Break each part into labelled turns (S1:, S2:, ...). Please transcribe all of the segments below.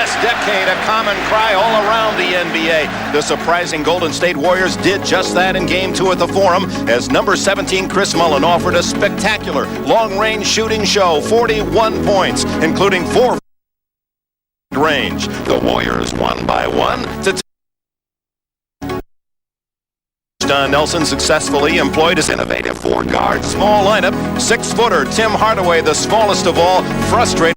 S1: last decade a common cry all around the NBA. The surprising Golden State Warriors did just that in Game 2 at the Forum as number 17 Chris Mullin offered a spectacular long-range shooting show, 41 points, including 4 range. The Warriors won by 1 to Don Nelson successfully employed his innovative four-guard small lineup. 6-footer Tim Hardaway, the smallest of all, frustrated.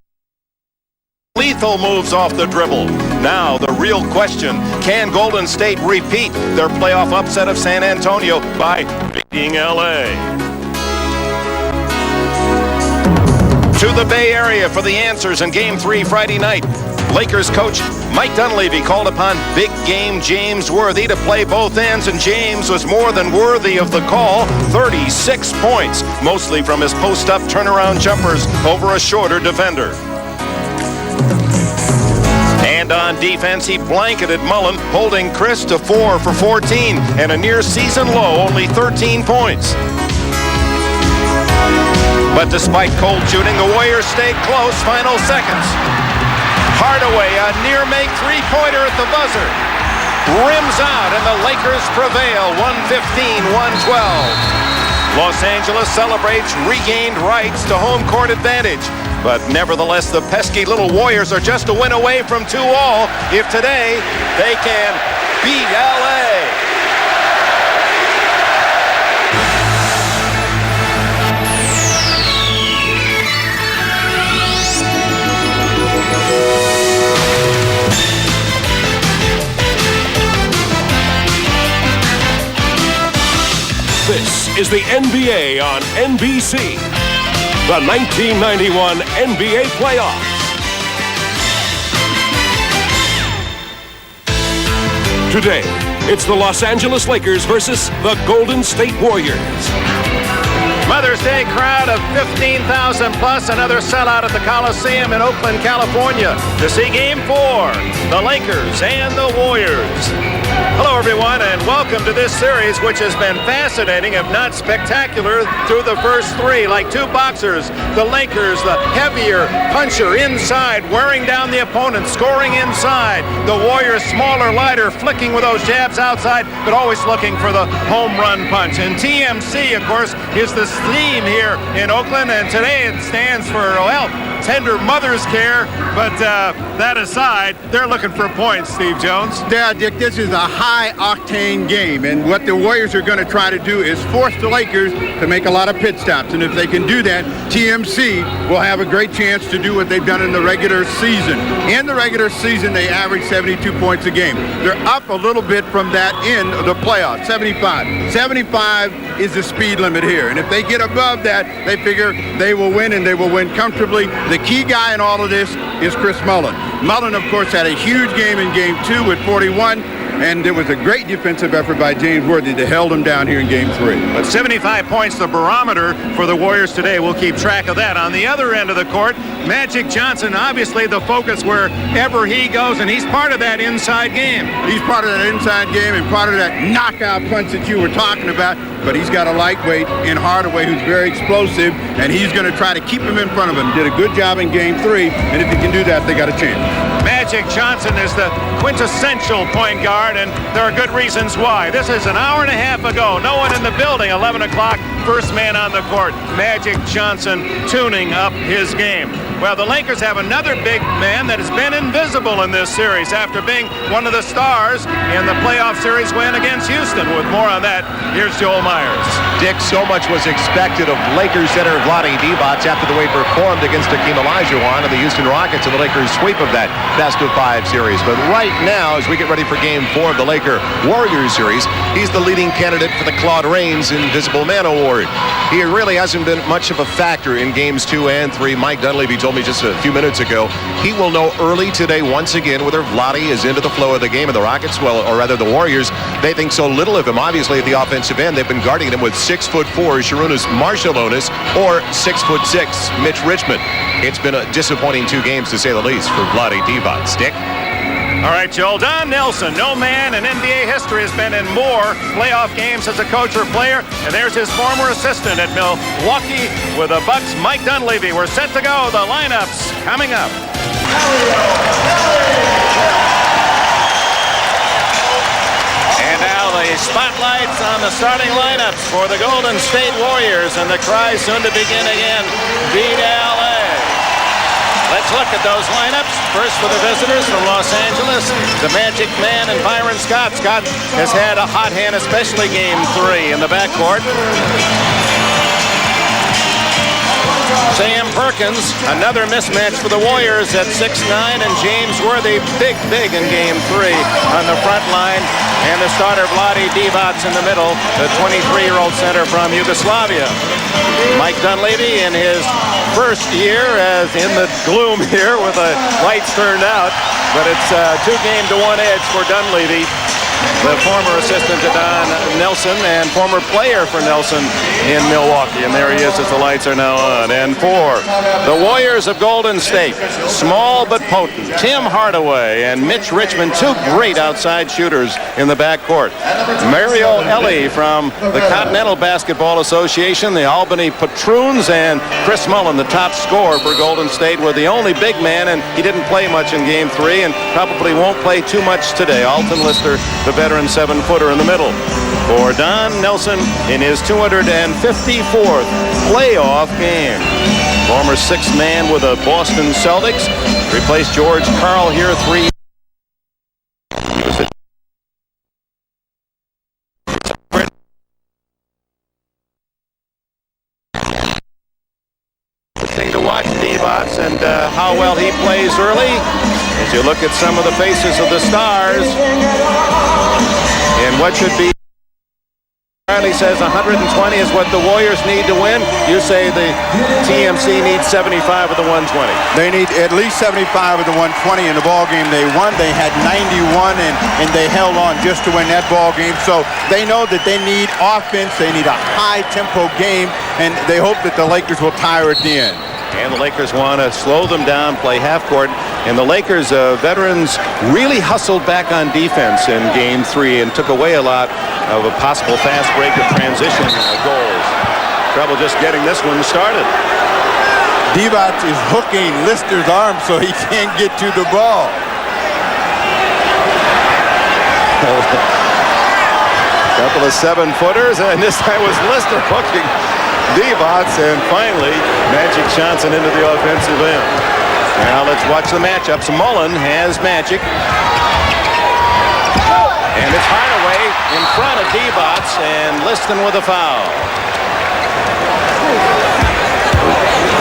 S1: Lethal moves off the dribble. Now the real question, can Golden State repeat their playoff upset of San Antonio by beating LA? To the Bay Area for the answers in Game 3 Friday night. Lakers coach Mike Dunleavy called upon big game James Worthy to play both ends, and James was more than worthy of the call. 36 points, mostly from his post-up turnaround jumpers over a shorter defender. And on defense, he blanketed Mullin, holding Chris to 4 for 14 and a near season low, only 13 points. But despite cold shooting, the Warriors stayed close. Final seconds. Hardaway, a near-make three-pointer at the buzzer. Rims out, and the Lakers prevail, 115-112. Los Angeles celebrates regained rights to home court advantage. But nevertheless, the pesky little Warriors are just a win away from 2-all 2 if today they can beat LA.
S2: This is the NBA on NBC. The 1991 NBA playoffs. Today, it's the Los Angeles Lakers versus the Golden State Warriors.
S1: Mother's Day crowd of 15,000 plus, another sellout at the Coliseum in Oakland, California to see Game 4, the Lakers and the Warriors. Hello everyone, and welcome to this series, which has been fascinating, if not spectacular, through the first 3. Like two boxers, the Lakers, the heavier puncher inside, wearing down the opponent, scoring inside. The Warriors, smaller, lighter, flicking with those jabs outside, but always looking for the home run punch. And TMC, of course, is the theme here in Oakland, and today it stands for, well, tender mother's care. But that aside, they're looking for points, Steve Jones.
S3: Yeah, Dick, this is a high-octane game, and what the Warriors are going to try to do is force the Lakers to make a lot of pit stops. And if they can do that, TMC will have a great chance to do what they've done in the regular season. In the regular season, they average 72 points a game. They're up a little bit from that in the playoffs, 75. 75 is the speed limit here, and if they get above that, they figure they will win, and they will win comfortably. The key guy in all of this is Chris Mullin. Mullin, of course, had a huge game in Game 2 with 41, and it was a great defensive effort by James Worthy that held him down here in Game 3.
S1: But 75 points, the barometer for the Warriors today. We'll keep track of that. On the other end of the court, Magic Johnson, obviously the focus wherever he goes, and he's part of that inside game.
S3: He's part of that inside game and part of that knockout punch that you were talking about, but he's got a lightweight in Hardaway who's very explosive, and he's going to try to keep him in front of him. Did a good job in Game 3, and if he can do that, they got a chance.
S1: Magic Johnson is the quintessential point guard, and there are good reasons why. This is an hour and a half ago. No one in the building. 11 o'clock, first man on the court. Magic Johnson tuning up his game. Well, the Lakers have another big man that has been invisible in this series after being one of the stars in the playoff series win against Houston. With more on that, here's Joel Myers.
S4: Dick, so much was expected of Lakers center Vlade Divac after the way performed against Hakeem Olajuwon and the Houston Rockets in the Lakers' sweep of that best-of-5 series. But right now, as we get ready for Game 4 of the Laker-Warriors series, he's the leading candidate for the Claude Rains Invisible Man Award. He really hasn't been much of a factor in Games 2 and 3. Mike Dunleavy told me just a few minutes ago he will know early today once again whether Vlade is into the flow of the game. And the Rockets, well, or rather the Warriors, they think so little of him. Obviously, at the offensive end, they've been guarding him with 6'4" Sharunas Marshalonis or 6'6" Mitch Richmond. It's been a disappointing 2 games, to say the least, for Vlade Divac. Dick?
S1: All right, Joel. Don Nelson, no man in NBA history has been in more playoff games as a coach or player. And there's his former assistant at Milwaukee with the Bucks, Mike Dunleavy. We're set to go. The lineups coming up. And now the spotlights on the starting lineups for the Golden State Warriors, and the cry soon to begin again. Beat LA. Let's look at those lineups. First for the visitors from Los Angeles, the Magic Man and Byron Scott. Scott has had a hot hand, especially game 3 in the backcourt. Sam Perkins, another mismatch for the Warriors at 6'9", and James Worthy, big in game 3 on the front line. And the starter, Vlade Divac, in the middle, the 23-year-old center from Yugoslavia. Mike Dunleavy in his first year as in the gloom here with the lights turned out. But it's 2-1 edge for Dunleavy, the former assistant to Don Nelson and former player for Nelson in Milwaukee. And there he is as the lights are now on. And for the Warriors of Golden State, small but potent, Tim Hardaway and Mitch Richmond, two great outside shooters in the backcourt. Mario Elie from the Continental Basketball Association, the Albany Patroons, and Chris Mullen, the top scorer for Golden State, were the only big man, and he didn't play much in game 3 and probably won't play too much today. Alton Lister, the veteran 7-footer, in the middle. For Don Nelson in his 254th playoff game. Former sixth man with the Boston Celtics. Replaced George Karl here 3. Thing to watch Divac and how well he plays early. As you look at some of the faces of the stars and what should be. Riley says 120 is what the Warriors need to win. You say the TMC needs 75 of the 120.
S3: They need at least 75 of the 120 in the ball game they won. They had 91 and they held on just to win that ball game. So they know that they need offense. They need a high tempo game, and they hope that the Lakers will tire at the end.
S1: And the Lakers want to slow them down, play half court. And the Lakers veterans really hustled back on defense in game 3 and took away a lot of a possible fast break of transition goals. Trouble just getting this one started.
S3: Divac is hooking Lister's arm so he can't get to the ball.
S1: Couple of 7-footers, and this time was Lister hooking Divac, and finally Magic Johnson into the offensive end. Now let's watch the matchups. Mullen has Magic, and it's Hardaway in front of Divac, and Liston with a foul.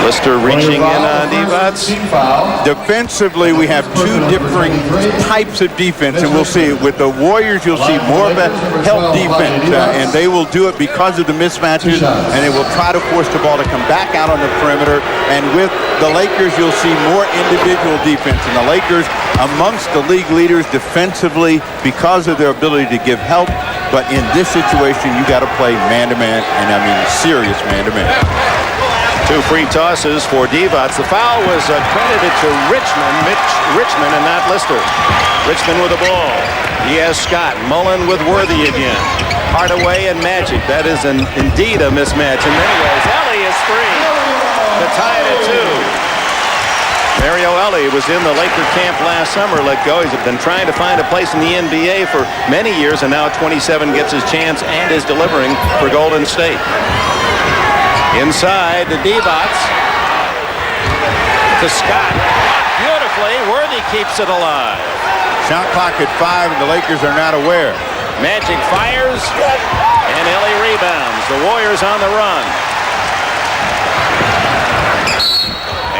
S1: Lister reaching in on Divac.
S3: Defensively, we have two differing types of defense, and we'll see. With the Warriors, you'll see more of a help defense, and they will do it because of the mismatches, and they will try to force the ball to come back out on the perimeter. And with the Lakers, you'll see more individual defense. And the Lakers, amongst the league leaders defensively because of their ability to give help. But in this situation, you got to play man-to-man, and I mean serious man-to-man.
S1: Two free tosses for Divac. The foul was credited to Richmond and not Lister. Richmond with the ball. He has Scott. Mullen with Worthy again. Hardaway and Magic. That is indeed a mismatch in many ways. Elie is free to tie it at 2. Mario Elie was in the Laker camp last summer, let go. He's been trying to find a place in the NBA for many years, and now at 27 gets his chance and is delivering for Golden State. Inside to Divac. To Scott. Beautifully. Worthy keeps it alive.
S3: Shot clock at 5, and the Lakers are not aware.
S1: Magic fires, and Elie rebounds. The Warriors on the run.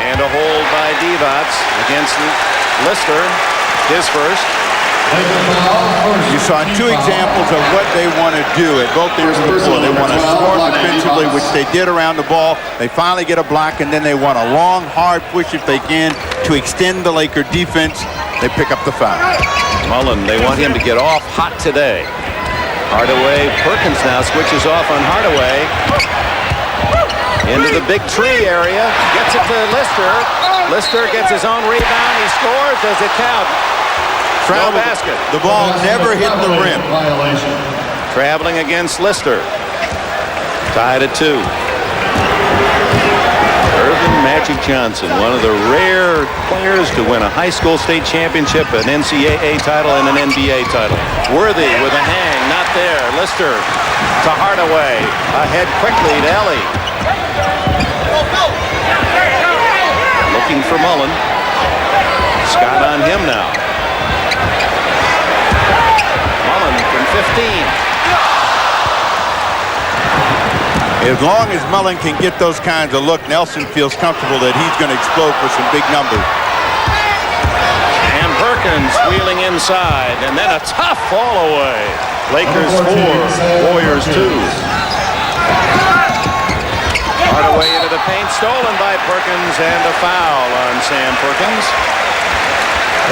S1: And a hold by Divac against Lister. His first.
S3: You saw two examples of what they want to do at both ends of the floor. They want to score defensively, which they did around the ball. They finally get a block, and then they want a long, hard push if they can to extend the Laker defense. They pick up the foul.
S1: Mullen, they want him to get off hot today. Hardaway, Perkins now switches off on Hardaway. Into the big tree area. Gets it to Lister. Lister gets his own rebound. He scores. Does it count? No basket.
S3: The ball never hit the rim.
S1: Traveling against Lister. Tied at 2. Irvin Magic Johnson, one of the rare players to win a high school state championship, an NCAA title, and an NBA title. Worthy with a hang, not there. Lister to Hardaway, ahead quickly to Ellie. Looking for Mullen. Scott on him now. Mullen from 15.
S3: As long as Mullen can get those kinds of look, Nelson feels comfortable that he's going to explode for some big numbers.
S1: And Perkins wheeling inside, and then a tough fall away. Lakers 4, Warriors 2. Hardaway into the paint, stolen by Perkins, and a foul on Sam Perkins.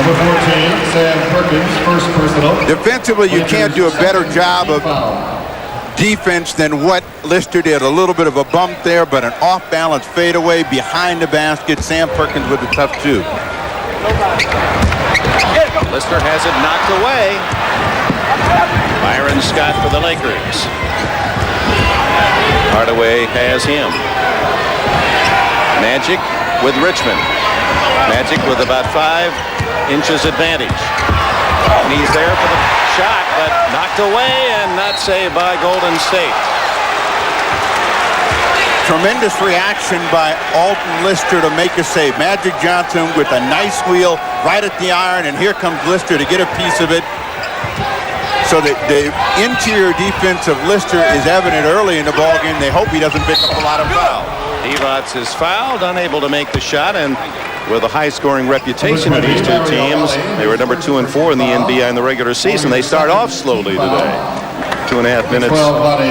S5: Number 14, Sam Perkins, first personal.
S3: Defensively, you can't do a better job of defense than what Lister did. A little bit of a bump there, but an off-balance fadeaway behind the basket. Sam Perkins with a tough two.
S1: Lister has it knocked away. Byron Scott for the Lakers. Hardaway has him. Magic with Richmond. Magic with about 5 inches advantage. And he's there for the shot, but knocked away and not saved by Golden State.
S3: Tremendous reaction by Alton Lister to make a save. Magic Johnson with a nice wheel right at the iron, and here comes Lister to get a piece of it. So the interior defense of Lister is evident early in the ballgame. They hope he doesn't pick up a lot of fouls.
S1: Divac is fouled, unable to make the shot, and with a high-scoring reputation of these two teams, they were number 2 and 4 in the NBA in the regular season. They start off slowly today. 2.5 minutes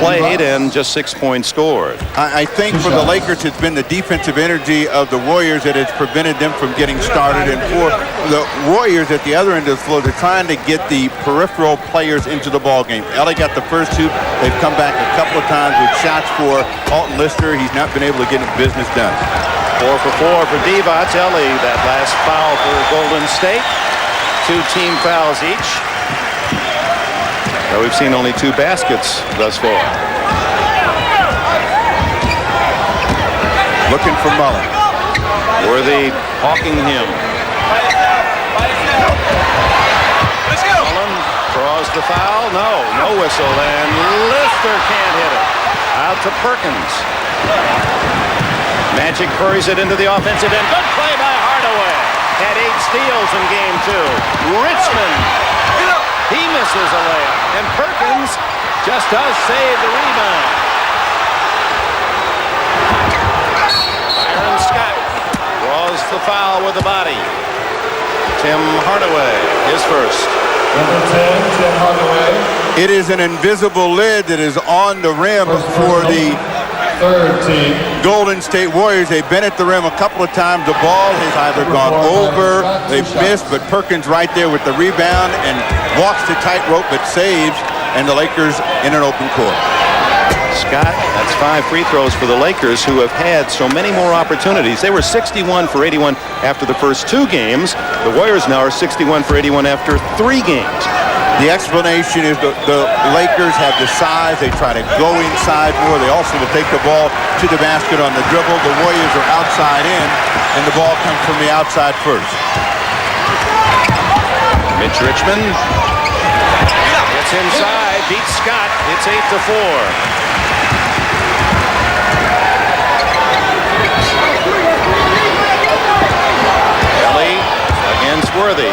S1: played and just 6 points scored.
S3: I think for the Lakers, it's been the defensive energy of the Warriors that has prevented them from getting started. And for the Warriors at the other end of the floor, they're trying to get the peripheral players into the ballgame. Ellie got the first 2. They've come back a couple of times with shots for Alton Lister. He's not been able to get his business done.
S1: 4 for 4 for Divac. Ellie, that last foul for Golden State. 2 team fouls each. Now we've seen only 2 baskets thus far.
S3: Looking for Mullen.
S1: Worthy hawking him. Mullen draws the foul. No whistle. And Lister can't hit it. Out to Perkins. Magic hurries it into the offensive end. Good play by Hardaway. Had 8 steals in game 2. Richmond. He misses a layup. And Perkins just does save the rebound. Byron Scott draws the foul with the body. Tim Hardaway, his first.
S5: Number 10, Tim Hardaway.
S3: It is an invisible lid that is on the rim for the
S5: third team
S3: Golden State Warriors. They've been at the rim a couple of times. The ball has either gone over, they've missed, but Perkins right there with the rebound and walks the tightrope but saves, and the Lakers in an open court.
S1: Scott, that's 5 free throws for the Lakers, who have had so many more opportunities. They were 61 for 81 after the first 2 games. The Warriors now are 61 for 81 after 3 games.
S3: The explanation is the Lakers have the size. They try to go inside more. They also will take the ball to the basket on the dribble. The Warriors are outside in, and the ball comes from the outside first.
S1: Mitch Richmond gets inside, beats Scott. It's 8-4. Ellie against Worthy.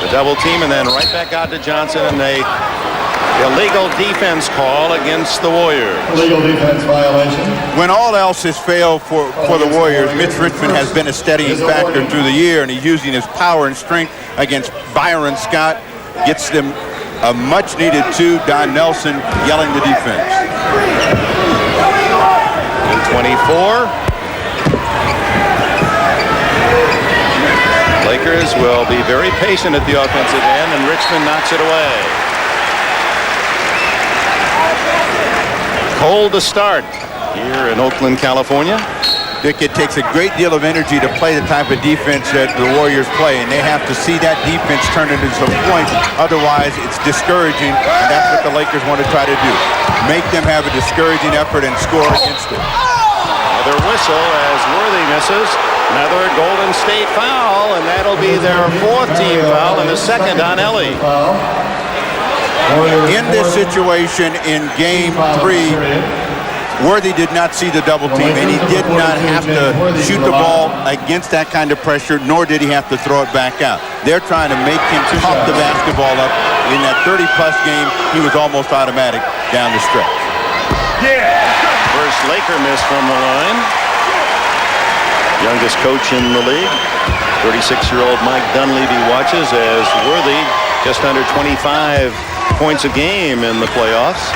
S1: The double team, and then right back out to Johnson, and a illegal defense call against the Warriors.
S5: Illegal defense violation.
S3: When all else has failed for the Warriors, Mitch Richmond has been a steadying factor through the year, and he's using his power and strength against Byron Scott. Gets them a much-needed 2. Don Nelson yelling the defense.
S1: 24. Lakers will be very patient at the offensive end, and Richmond knocks it away. Cold to start here in Oakland, California.
S3: Dick, it takes a great deal of energy to play the type of defense that the Warriors play, and they have to see that defense turn into some points. Otherwise, it's discouraging, and that's what the Lakers want to try to do. Make them have a discouraging effort and score against it.
S1: Another whistle as Worthy misses. Another Golden State foul, and that'll be their 4th team foul and the 2nd on Ellie.
S3: In this situation in Game 3, Worthy did not see the double team, and he did not have to shoot the ball against that kind of pressure, nor did he have to throw it back out. They're trying to make him pump the basketball up. In that 30-plus game, he was almost automatic down the stretch.
S1: First Laker miss from the line. Youngest coach in the league. 36-year-old Mike Dunleavy watches as Worthy just under 25 points a game in the playoffs.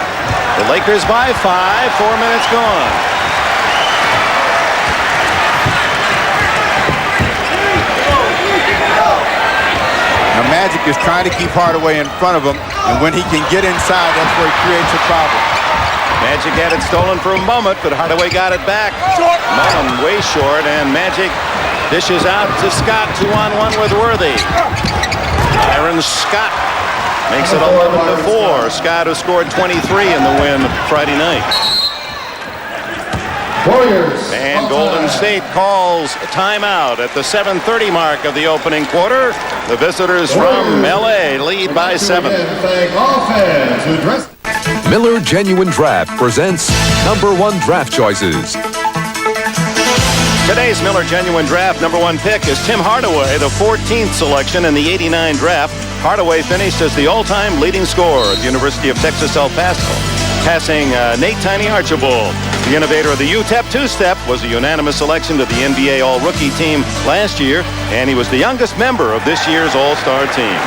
S1: The Lakers by 5, 4 minutes gone.
S3: Now Magic is trying to keep Hardaway in front of him, and when he can get inside, that's where he creates a problem.
S1: Magic had it stolen for a moment, but Hardaway got it back. Mullen way short, and Magic dishes out to Scott, 2-on-1 with Worthy. Aaron Scott makes it 11-4. Scott, who scored 23 in the win Friday night.
S5: Warriors.
S1: And Golden State calls timeout at the 7:30 mark of the opening quarter. The visitors from LA lead by 7.
S5: Thank all fans who dressed.
S6: Miller Genuine Draft presents #1 draft choices.
S1: Today's Miller Genuine Draft #1 pick is Tim Hardaway, the 14th selection in the '89 draft. Hardaway finished as the all-time leading scorer at the University of Texas El Paso, passing Nate Tiny Archibald. The innovator of the UTEP two-step was a unanimous selection to the NBA All-Rookie team last year, and he was the youngest member of this year's All-Star team.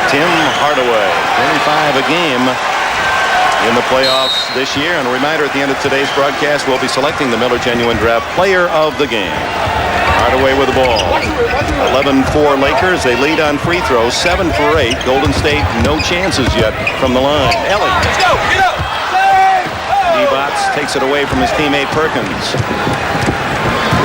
S1: Tim Hardaway, 25 a game in the playoffs this year. And a reminder, at the end of today's broadcast, we'll be selecting the Miller Genuine Draft Player of the Game. Hardaway with the ball. 11-4 Lakers. They lead on free throws. 7 for 8. Golden State, no chances yet from the line. Ellie. Let's go. Get up. D-Bots takes it away from his teammate Perkins.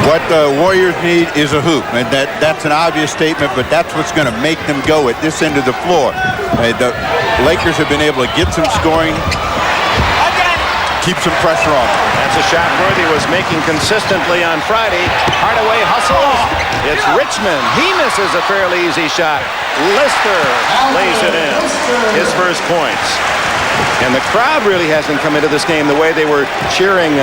S3: What the Warriors need is a hoop, and that's an obvious statement, but that's what's going to make them go at this end of the floor. The Lakers have been able to get some scoring, keep some pressure on them.
S1: That's a shot Worthy was making consistently on Friday. Hardaway hustles. It's Richmond. He misses a fairly easy shot. Lister lays it in. His first points. And the crowd really hasn't come into this game the way they were cheering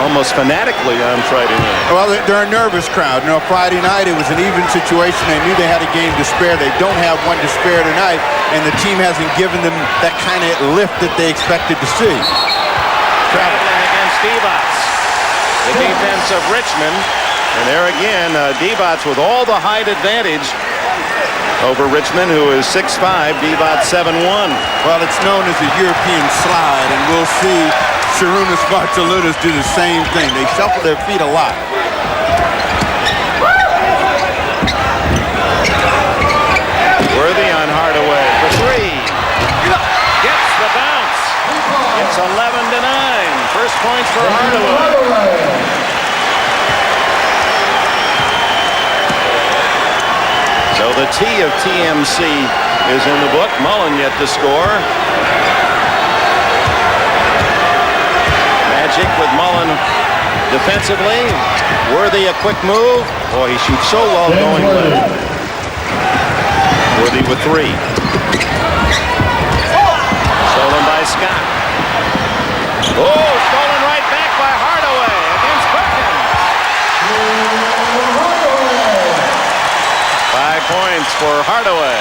S1: almost fanatically on Friday night.
S3: Well, they're a nervous crowd. You know, Friday night it was an even situation. They knew they had a game to spare. They don't have one to spare tonight, and the team hasn't given them that kind of lift that they expected to see.
S1: Traveling against D-Bots. The defense of Richmond. And there again, D-Bots with all the height advantage over Richmond, who is 6'5", D-Bots 7'1".
S3: Well, it's known as the European slide, and we'll see Sharunas Bartoludas do the same thing. They shuffle their feet a lot.
S1: Worthy on Hardaway for 3. Gets the bounce. It's 11-9. First points for Hardaway. So the T of TMC is in the book. Mullen yet to score. Magic with Mullen defensively. Worthy a quick move. Boy, he shoots so well going left. Worthy with 3. Stolen by Scott. Oh, stolen right back by Hardaway against Perkins. 5 points for Hardaway.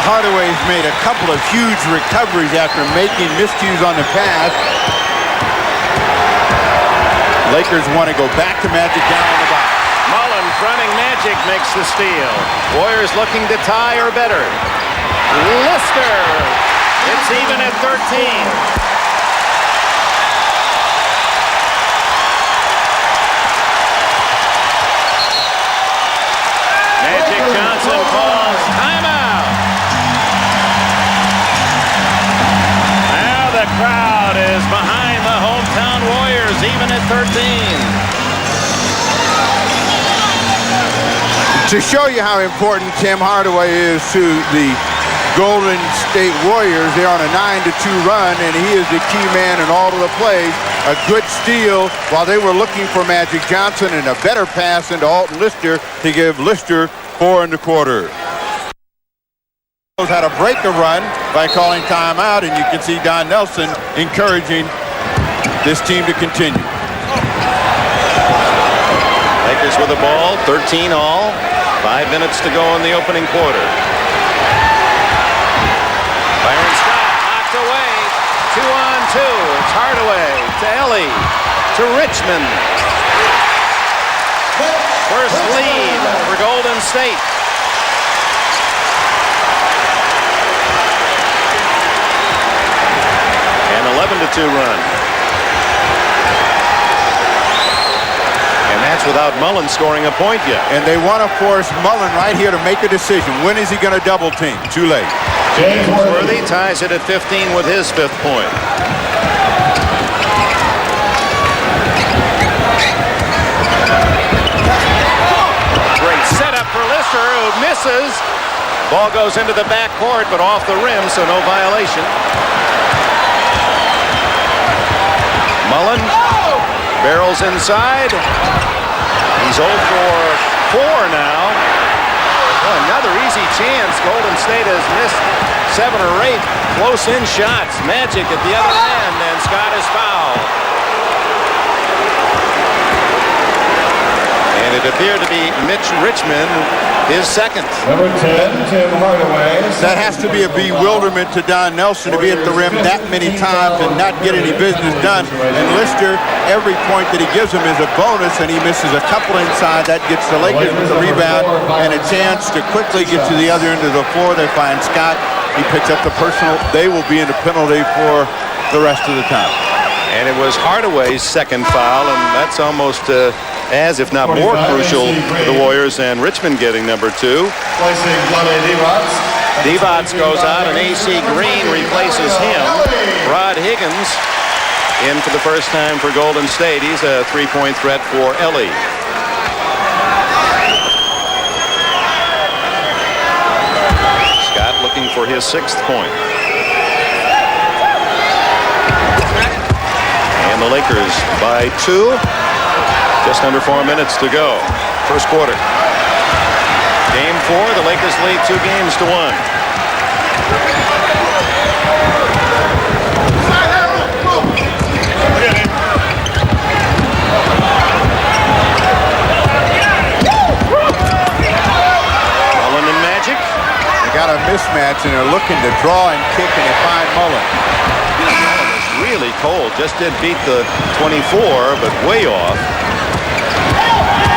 S3: Hardaway's made a couple of huge recoveries after making miscues on the pass. Lakers want to go back to Magic down on the box.
S1: Mullen fronting Magic makes the steal. Warriors looking to tie or better. Lister. It's even at 13. Magic Johnson calls timeout. Now the crowd is behind the hometown Warriors, even at 13.
S3: To show you how important Tim Hardaway is to the Golden State Warriors, they're on a 9-2 run, and he is the key man in all of the plays. a good steal while they were looking for Magic Johnson, and a better pass into Alton Lister to give Lister 4 1/4. Knows how to break a run by calling timeout, and you can see Don Nelson encouraging this team to continue.
S1: Lakers with the ball, 13 all. 5 minutes to go in the opening quarter. Byron Scott knocked away. 2-on-2. It's Hardaway to Ellie to Richmond. First lead for Golden State. An 11-2 run. And that's without Mullen scoring a point yet.
S3: And they want to force Mullen right here to make a decision. When is he going to double team? Too late.
S5: James
S1: Worthy ties it at 15 with his 5th point. Great setup for Lister, who misses. Ball goes into the backcourt, but off the rim, so no violation. Mullen barrels inside. He's 0 for 4 now. Well, another easy chance. Golden State has missed 7 or 8 close-in shots. Magic at the other end, and Scott is fouled. And it appeared to be Mitch Richmond, his 2nd.
S5: Number 10, Tim Hardaway.
S3: That has to be a bewilderment to Don Nelson to be at the rim that many times and not get any business done. And Lister, every point that he gives him is a bonus, and he misses a couple inside. That gets the Lakers with the rebound and a chance to quickly get to the other end of the floor. They find Scott. He picks up the personal. They will be in the penalty for the rest of the time.
S1: And it was Hardaway's 2nd foul, and that's almost as, if not more, crucial for the Warriors, and Richmond getting number 2.
S5: Placing Vlade Divac.
S1: Divac goes out, and AC Green replaces him. Rod Higgins in for the first time for Golden State. He's a 3-point threat for Ellie. Scott looking for his 6th point. And the Lakers by 2. Just under 4 minutes to go. First quarter. Game 4, the Lakers lead 2 games to 1. Mullen and Magic.
S3: They got a mismatch, and they're looking to draw and kick, and they find Mullen.
S1: Mullen is really cold. Just did beat the 24, but way off.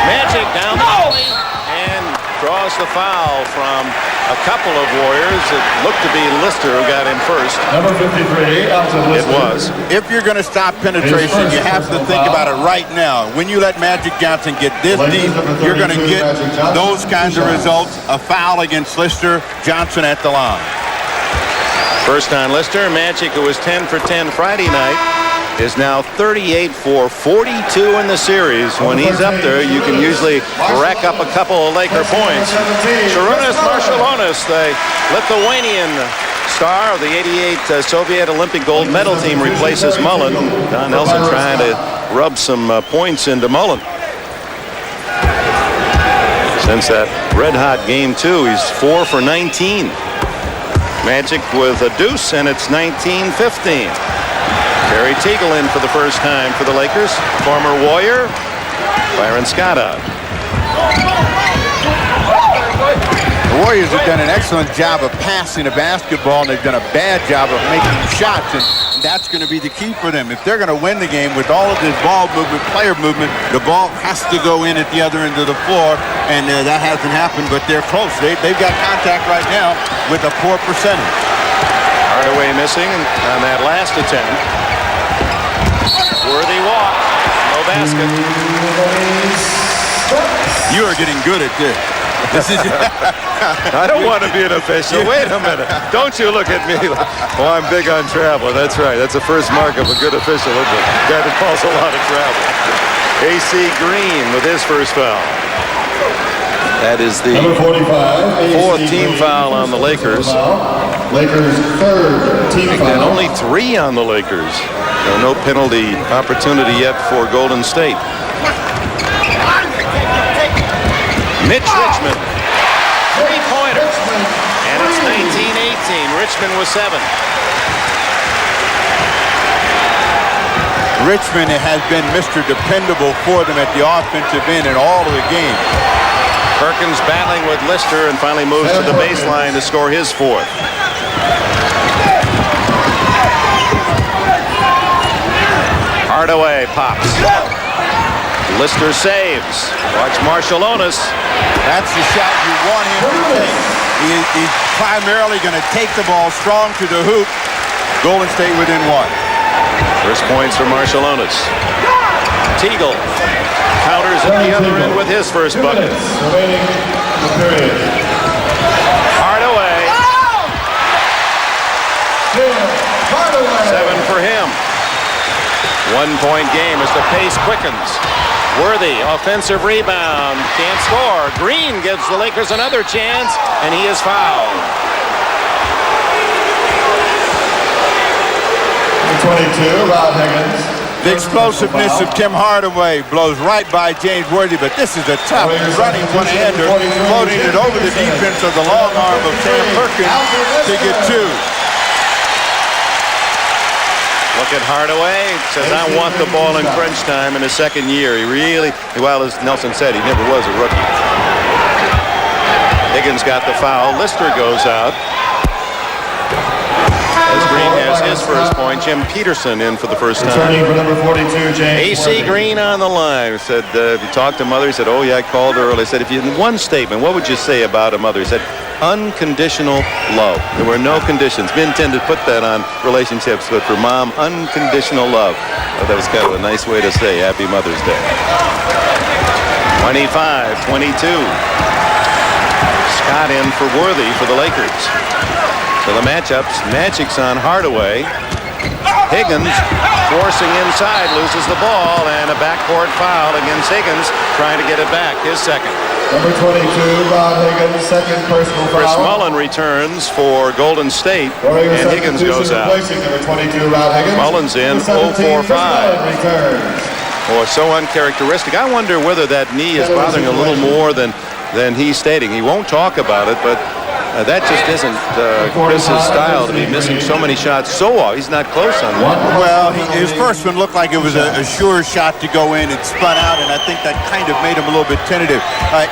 S1: Magic down the alley and draws the foul from a couple of Warriors. It looked to be Lister who got him first.
S5: Number 53, Alton Lister.
S1: It was.
S3: If you're going to stop penetration, you have to think about it right now. When you let Magic Johnson get this deep, you're going to get those kinds of results. A foul against Lister, Johnson at the line.
S1: First on Lister. Magic, who was 10 for 10 Friday night, is now 38 for 42 in the series. When he's up there, you can usually rack up a couple of Laker points. Sharunas Marciulionis, the Lithuanian star of the '88 Soviet Olympic gold medal team, replaces Mullen. Don Nelson trying to rub some points into Mullen. Since that red-hot game 2, he's 4 for 19. Magic with a deuce, and it's 19-15. Terry Teagle in for the first time for the Lakers. Former Warrior, Byron Scott out.
S3: The Warriors have done an excellent job of passing the basketball, and they've done a bad job of making shots, and that's going to be the key for them. If they're going to win the game with all of this ball movement, player movement, the ball has to go in at the other end of the floor, and that hasn't happened, but they're close. They've got contact right now with a poor percentage.
S1: Hardaway missing on that last attempt. Worthy walk. No basket.
S3: You are getting good at this.
S1: I don't want to be an official. Wait a minute. Don't you look at me. Oh, I'm big on travel. That's right. That's the first mark of a good official, isn't it? Guy that calls a lot of travel. AC Green with his first foul. That is the 4th team foul on the Lakers.
S5: Lakers' third team
S7: And
S5: foul.
S7: only 3 on the Lakers. No penalty opportunity yet for Golden State. Mitch Richmond, 3-pointer. And it's 19-18. Richmond with 7.
S3: Richmond has been Mr. Dependable for them at the offensive end in all of the games.
S7: Perkins battling with Lister and finally moves to the baseline to score his 4th. Hardaway pops. Lister saves. Watch Marshallonis.
S3: That's the shot you want him to take. He's primarily going to take the ball strong to the hoop. Golden State within 1.
S7: First points for Marshallonis. Teagle counters at the other end with his first
S5: 2
S7: bucket.
S5: minutes remaining in the period.
S7: Hardaway.
S5: Tim Hardaway.
S7: 7 for him. 1-point game as the pace quickens. Worthy, offensive rebound, can't score. Green gives the Lakers another chance, and he is fouled.
S5: 22, Rod Higgins.
S3: The explosiveness of Tim Hardaway blows right by James Worthy, but this is a tough running one-hander, floating it over the defense of the long arm of Sam Perkins to get 2.
S7: Look at Hardaway. Says, I want the ball in crunch time in his second year. He really, well, as Nelson said, he never was a rookie. Higgins got the foul. Lister goes out. As Green has his first point. Jim Peterson in for the first
S5: Returning
S7: time.
S5: for number 42, James
S7: AC
S5: Worthy.
S7: Green on the line. He said, if you talked to Mother, he said, oh, yeah, I called her early. He said, if you in one statement, what would you say about a mother? He said, unconditional love. There were no conditions. Men tend to put that on relationships, but for Mom, unconditional love. Well, that was kind of a nice way to say Happy Mother's Day. 25-22. Scott in for Worthy for the Lakers. So the matchups, Magic's on Hardaway. Higgins forcing inside, loses the ball, and a backcourt foul against Higgins, trying to get it back, his second.
S5: Number 22, Rod Higgins, second personal foul.
S7: Chris Mullen returns for Golden State,
S5: Warriors
S7: and Higgins goes
S5: substitution
S7: out.
S5: replacing number 22, Rod Higgins.
S7: Mullen's in,
S5: Number 17,
S7: 0 for 5.
S5: Mullen returns.
S7: Boy, so uncharacteristic. I wonder whether that knee is bothering a little more than he's stating. He won't talk about it, but that just isn't Chris's style to be missing so many shots so often. He's not close on one.
S3: Well, his first one looked like it was a sure shot to go in. It spun out, and I think that kind of made him a little bit tentative.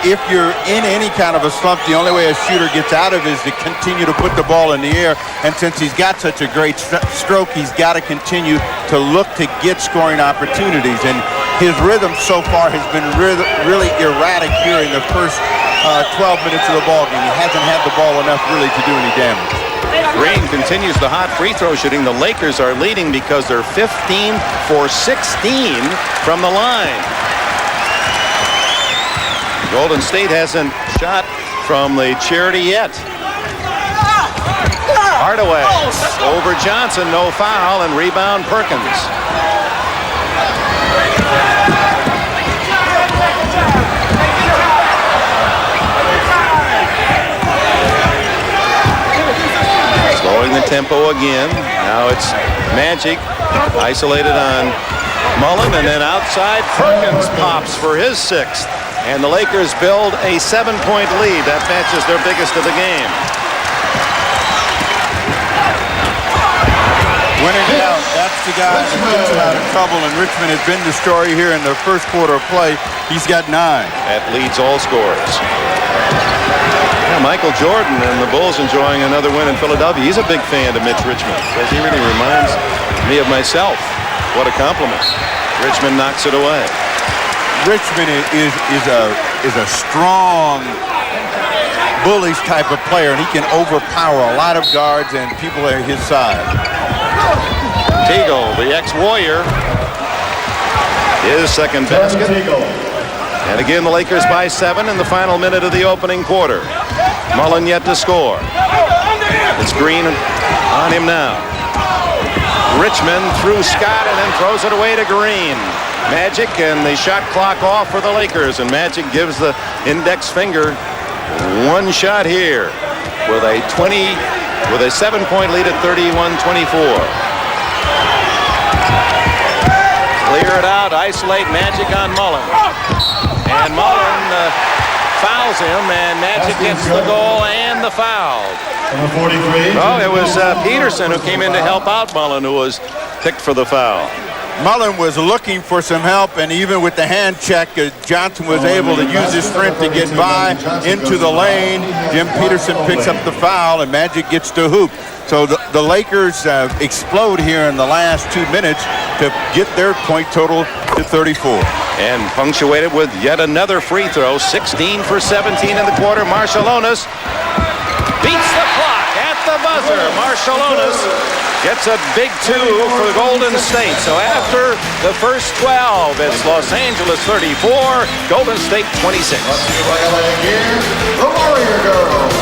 S3: If you're in any kind of a slump, the only way a shooter gets out of it is to continue to put the ball in the air. And since he's got such a great stroke, he's got to continue to look to get scoring opportunities. And his rhythm so far has been really erratic here in the first 12 minutes of the ball game. He hasn't had the ball enough really to do any damage.
S7: Green continues the hot free throw shooting. The Lakers are leading because they're 15 for 16 from the line. Golden State hasn't shot from the charity yet. Hardaway over Johnson, no foul, and rebound Perkins. Slowing the tempo again. Now it's Magic isolated on Mullen, and then outside Perkins pops for his 6th. And the Lakers build a 7-point lead. That matches their biggest of the game.
S3: When in doubt, that's the guy that gets him out of trouble, and Richmond has been the story here in the first quarter of play. He's got 9.
S7: That leads all scorers. Yeah, Michael Jordan and the Bulls enjoying another win in Philadelphia. He's a big fan of Mitch Richmond. Says he really reminds me of myself. What a compliment. Richmond knocks it away.
S3: Richmond is a strong, bullish type of player, and he can overpower a lot of guards and people at his side.
S7: Teagle, the ex-Warrior, his second basket. And again, the Lakers by 7 in the final minute of the opening quarter. Mullen yet to score. It's Green on him now. Richmond through Scott and then throws it away to Green. Magic and the shot clock off for the Lakers, and Magic gives the index finger one shot here with a 20 with a 7-point lead at 31-24. Clear it out, isolate Magic on Mullen. And Mullen fouls him, and Magic gets the goal and the foul.
S5: Number 43.
S7: Oh, it was Peterson who came in to help out Mullen, who was picked for the foul.
S3: Mullen was looking for some help, and even with the hand check, Johnson was able to use his strength to get by into the lane. Jim Peterson picks up the foul, and Magic gets to hoop. So the Lakers explode here in the last 2 minutes to get their point total to 34.
S7: And punctuated with yet another free throw, 16 for 17 in the quarter. Marshallonis beats the clock at the buzzer. Marshallonis gets a big 2 for Golden State. So after the first 12, it's Los Angeles 34, Golden State 26.
S5: The Warrior Girls.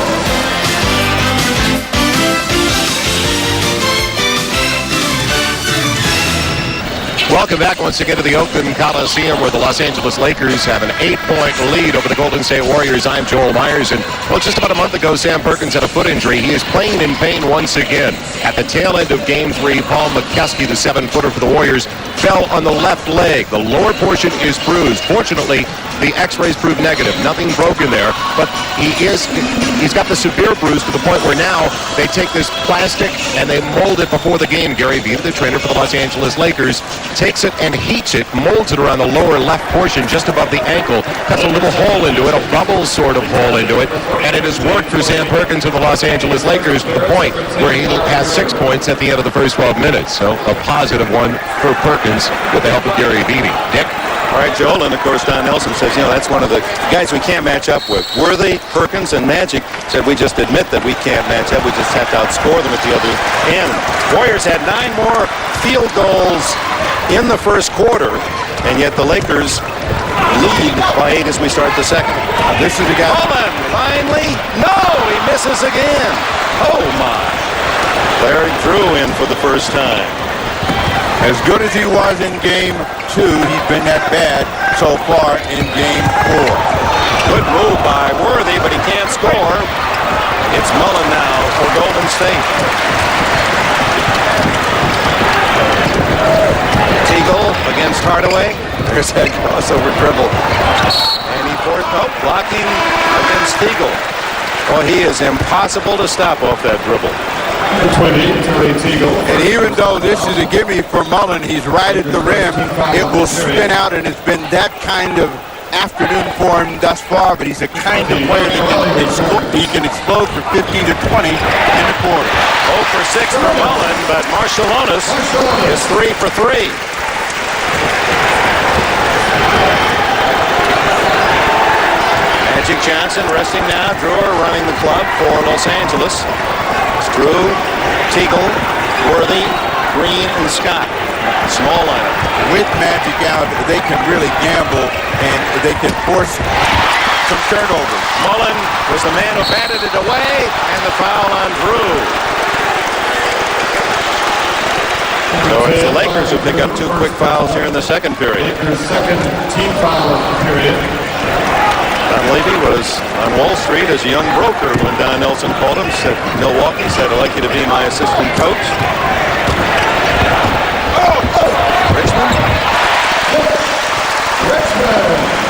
S4: Welcome back once again to the Oakland Coliseum, where the Los Angeles Lakers have an 8-point lead over the Golden State Warriors. I'm Joel Myers, and well, just about a month ago, Sam Perkins had a foot injury. He is playing in pain once again. At the tail end of Game 3, Paul McKeskey, the 7-footer for the Warriors, fell on the left leg. The lower portion is bruised. Fortunately, the X-rays proved negative. Nothing broken there, but he's got the severe bruise to the point where now they take this plastic and they mold it before the game. Gary Vee, the trainer for the Los Angeles Lakers, takes it and heats it, molds it around the lower left portion just above the ankle, cuts a little hole into it, a bubble sort of hole into it, and it has worked for Sam Perkins of the Los Angeles Lakers to the point where he has 6 points at the end of the first 12 minutes. So a positive one for Perkins with the help of Gary Vee. Dick?
S7: All right, Joel, and of course Don Nelson says, that's one of the guys we can't match up with. Worthy, Perkins, and Magic said we just admit that we can't match up. We just have to outscore them at the other end. Warriors had 9 more field goals in the first quarter, and yet the Lakers lead by 8 as we start the second.
S3: This is the guy.
S7: Mullen, finally, no, he misses again. Oh my. Larry Drew in for the first time.
S3: As good as he was in Game 2, he's been that bad so far in Game 4.
S7: Good move by Worthy, but he can't score. It's Mullen now for Golden State. Teagle against Hardaway. There's that crossover dribble. And he forced, blocking against Teagle. Well, he is impossible to stop off that dribble.
S5: 20, Teagle.
S3: And even though this is a gimme for Mullen, he's right at the rim. It will spin out, and it's been that kind of afternoon for him thus far, but he's a kind of player that he can explode for 15 to 20 in the quarter.
S7: 0 for 6 for Mullen, but Marshallonis is 3 for 3. Magic Johnson resting now. Drewer running the club for Los Angeles. It's Drew, Teagle, Worthy, Green, and Scott. Small lineup.
S3: With Magic out, they can really gamble, and they can force some turnovers.
S7: Mullen was the man who batted it away, and the foul on Drew. So it's the Lakers who pick up 2 quick fouls here in the second period.
S5: Lakers' second team foul of the period.
S7: Don Levy was on Wall Street as a young broker when Don Nelson called him. Said Milwaukee, said, I'd like you to be my assistant coach. Richmond.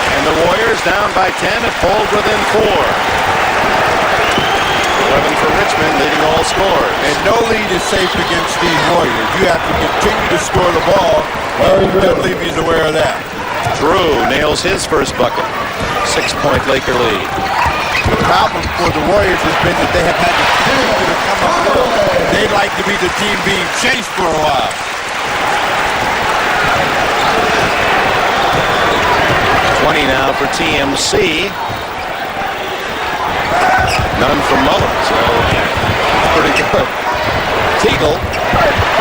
S7: And the Warriors down by 10 and pulled within 4. 11 for Richmond, leading all scorers.
S3: And no lead is safe against these Warriors. You have to continue to score the ball. Don Levy's aware of that.
S7: Drew nails his first bucket. 6-point Laker lead.
S3: The problem for the Warriors has been that they have had to continue to come up with. They'd like to be the team being chased for a while.
S7: 20 now for TMC. None from Mullen, so pretty good. Teagle,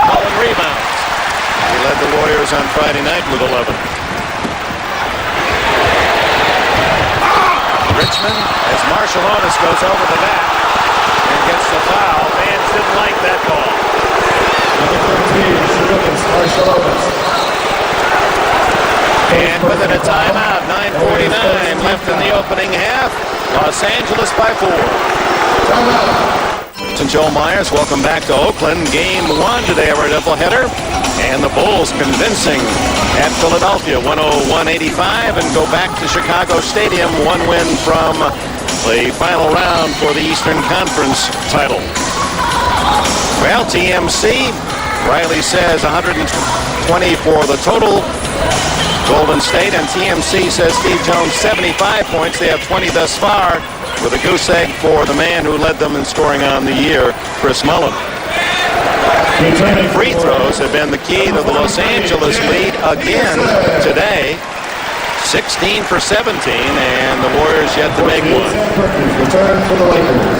S7: Mullen rebounds. He led the Warriors on Friday night with 11. Richmond, as Marshallonis goes over the back and gets the foul. Fans didn't like that call. And within a timeout, 9:49 left in the opening half. Los Angeles by 4. and Joe Myers. Welcome back to Oakland. Game 1 today of our doubleheader. And the Bulls convincing at Philadelphia, 101-85, and go back to Chicago Stadium. One win from the final round for the Eastern Conference title. Well, TMC, Riley says 120 for the total. Golden State, and TMC says Steve Jones 75 points. They have 20 thus far, with a goose egg for the man who led them in scoring on the year, Chris Mullin. Free throws have been the key to the Los Angeles lead again today. 16 for 17, and the Warriors yet to make one.
S5: Return for the Lakers.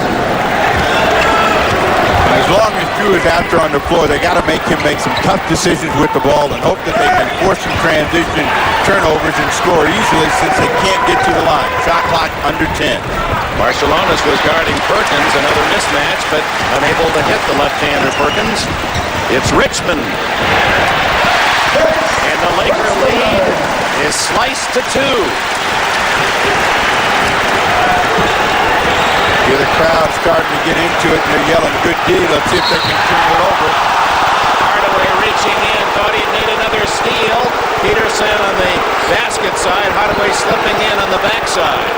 S3: As long as Drew is out there on the floor, they got to make him make some tough decisions with the ball and hope that they can force some transition turnovers and score easily since they can't get to the line. Shot clock under 10.
S7: Marciulionis was guarding Perkins, another mismatch, but unable to hit the left-hander Perkins. It's Richmond. And the Laker lead is sliced to 2.
S3: Here the crowd starting to get into it, and they're yelling, good D. Let's see if they can turn it over.
S7: Hardaway reaching in, thought he'd need another steal. Peterson on the basket side, Hardaway slipping in on the backside.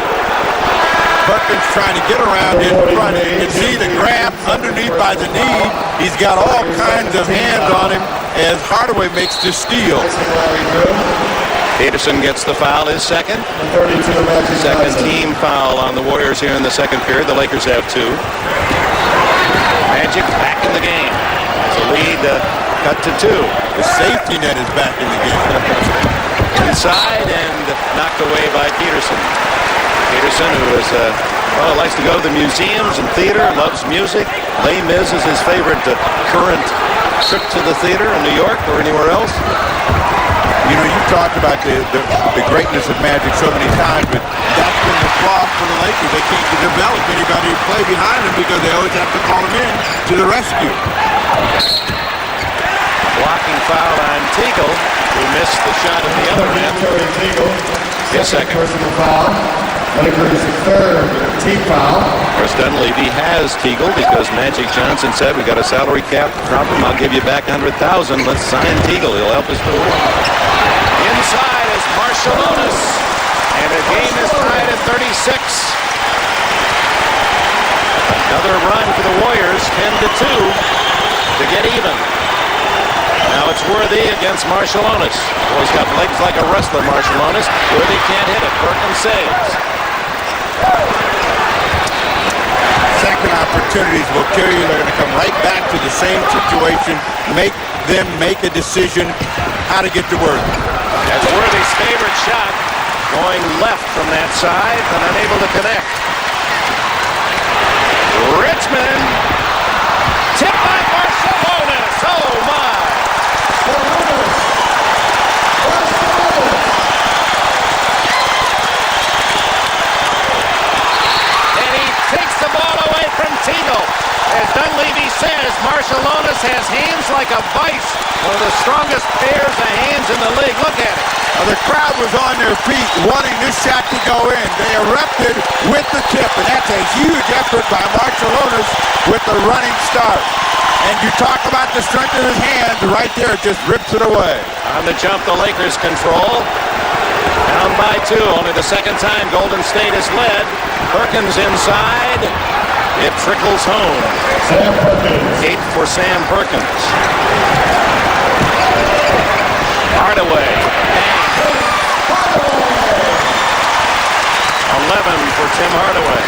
S3: Perkins trying to get around in front. You can see the grab underneath by the knee. He's got all kinds of hands on him as Hardaway makes the steal.
S7: Peterson gets the foul, his second. Second team foul on the Warriors here in the second period. The Lakers have 2. Magic back in the game. As a lead cut to 2.
S3: The safety net is back in the game.
S7: Inside and knocked away by Peterson. Peterson, who is, likes to go to the museums and theater, loves music. Les Mis is his favorite current trip to the theater in New York or anywhere else.
S3: You know, you talked about the greatness of Magic so many times, but that's been the flaw for the Lakers. They can't develop anybody to play behind them because they always have to call them in to the rescue.
S7: Blocking foul on Teagle, who missed the shot at the other end. His second.
S5: Personal foul. Lakers' third team foul.
S7: Of course, Dunleavy has Teagle because Magic Johnson said, we got a salary cap problem. I'll give you back 100,000. Let's sign Teagle. He'll help us to win. Inside is Marciulionis. And the game is tied at 36. Another run for the Warriors, 10-2 to get even. Now it's Worthy against Marciulionis. Well, he's got legs like a wrestler, Marciulionis. Worthy can't hit it. Perkins saves.
S3: Second opportunities will kill you. They're going to come right back to the same situation. Make them make a decision how to get to Worthy.
S7: That's Worthy's favorite shot. Going left from that side, but unable to connect. Richmond. Tipped by Marciulionis. Oh, my. And he takes the ball away from Teagle. As Dunleavy says, Marciulionis has hands like a vice. One of the strongest pairs of hands in the league. Look at it.
S3: Now, the crowd was on their feet wanting this shot to go in. They erupted with the tip, and that's a huge effort by Marciulionis with the running start. And you talk about the strength of his hands, right there, it just rips it away.
S7: On the jump, the Lakers control. Down by 2, only the second time Golden State has led. Perkins inside. It trickles home. 8 for Sam Perkins. Hardaway. 11 for Tim Hardaway.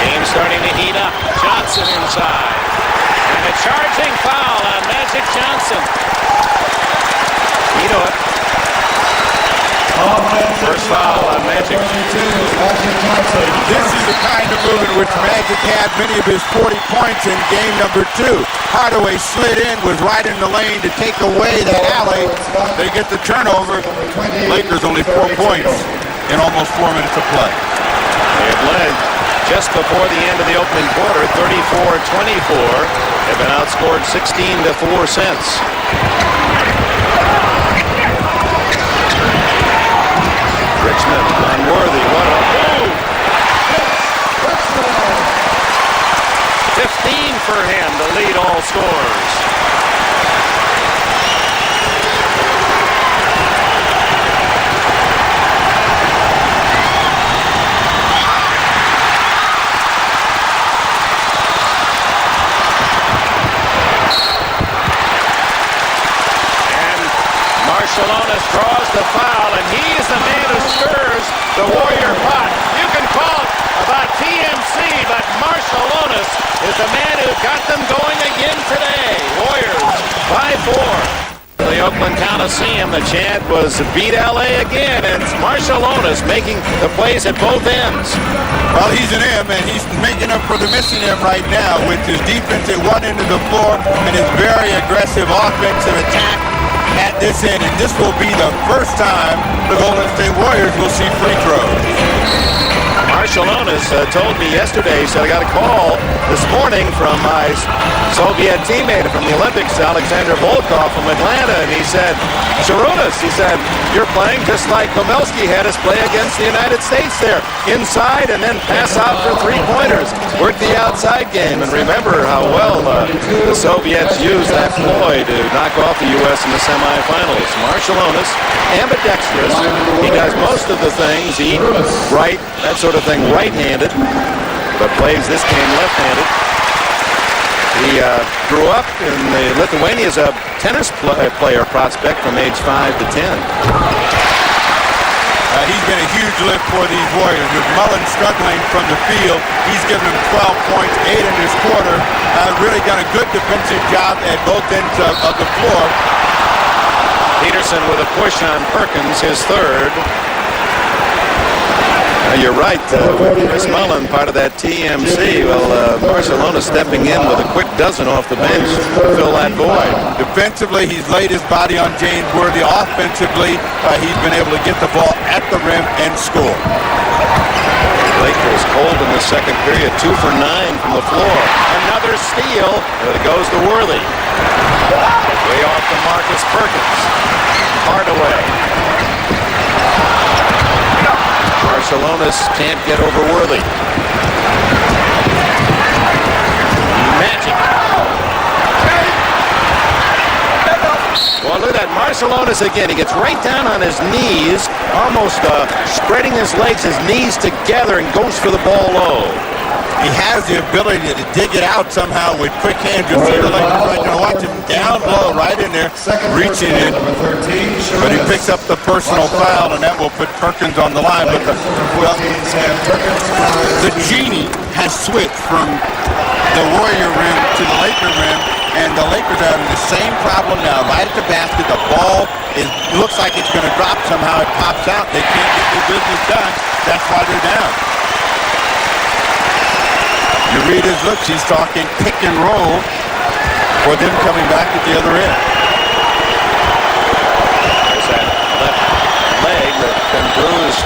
S7: Game starting to heat up. Johnson inside. And a charging foul on Magic Johnson. Ito it. First foul on Magic.
S3: This is the kind of move in which Magic had many of his 40 points in game number 2. Hardaway slid in, was right in the lane to take away that alley. They get the turnover. Lakers only 4 points in almost 4 minutes of play.
S7: They had led just before the end of the opening quarter, 34-24. They've been outscored 16-4 since. Richmond unworthy. What a move!
S1: 15 for him to lead all scores. Barcelonas draws the foul, and he's the man who stirs the Warrior pot. You can call it about TMC, but Barcelonas is the man who got them going again today. Warriors by 4. The Oakland Coliseum, the chant was beat LA again, and it's Barcelonas making the plays at both ends.
S3: Well, he's an M, and he's making up for the missing M right now with his defense at one end of the floor and his very aggressive offensive attack at this end, and this will be the first time the Golden State Warriors will see free throws.
S1: Barcelonas told me yesterday, he said, I got a call this morning from my Soviet teammate from the Olympics, Alexander Volkov from Atlanta, and he said, Sharunas, he said, you're playing just like Komelski had us play against the United States there. Inside and then pass out for three-pointers. Work the outside game, and remember how well the Soviets used that ploy to knock off the U.S. in the semifinals. Barcelonas, ambidextrous. He does most of the things, he right, that sort of thing, right-handed, but plays this game left-handed. He grew up in Lithuania as a tennis player prospect from age 5 to 10.
S3: He's been a huge lift for these Warriors. With Mullen struggling from the field, he's given them 12 points, 8 in this quarter. Really done a good defensive job at both ends of the floor.
S1: Peterson with a push on Perkins, his third. You're right, Chris Mullen, part of that TMC. Well, Barcelona stepping in with a quick dozen off the bench to fill that void.
S3: Defensively, he's laid his body on James Worthy. Offensively, he's been able to get the ball at the rim and score.
S1: Lakers cold in the second period, 2 for 9 from the floor. Another steal, but it goes to Worthy. Way off to Marcus Perkins. Hardaway. Barcelonas can't get over Worthy. Magic. Well, look at that. Barcelonas again. He gets right down on his knees, almost spreading his legs, his knees together, and goes for the ball low.
S3: He has the ability to dig it out somehow with quick hands. You'll see the Lakers right now. Watch him down low, right in there, reaching in. But he picks up the personal foul, and that will put Perkins on the line. But the genie has switched from the Warrior rim to the Laker rim, and the Lakers are having the same problem now. Right at the basket, the ball looks like it's going to drop somehow. It pops out. They can't get their business done. That's why they're down. You read his lips, he's talking pick and roll for them coming back at the other end.
S1: There's that left leg that's been bruised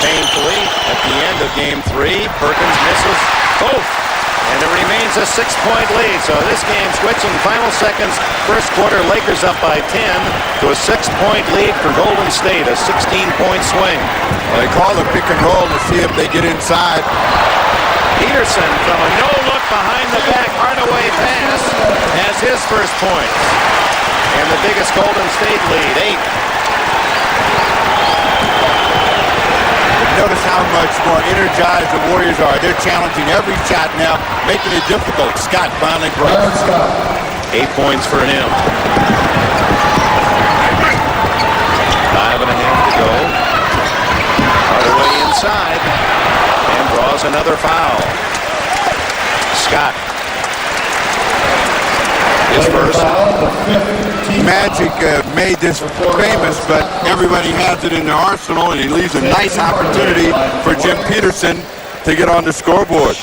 S1: painfully at the end of game 3. Perkins misses both, and it remains a 6-point lead. So this game switching final seconds, first quarter, Lakers up by 10 to a 6-point lead for Golden State, a 16-point swing.
S3: Well, they call the pick and roll to see if they get inside.
S1: Peterson from a no-look behind the back Hardaway pass has his first points. And the biggest Golden State lead, 8.
S3: Notice how much more energized the Warriors are. They're challenging every shot now, making it difficult. Scott finally breaks.
S1: 8 points for him. 5.5 to go. Hardaway inside. And draws another foul. Scott. His first.
S3: Magic made this famous, but everybody has it in their arsenal, and he leaves a nice opportunity for Jim Peterson to get on the scoreboard.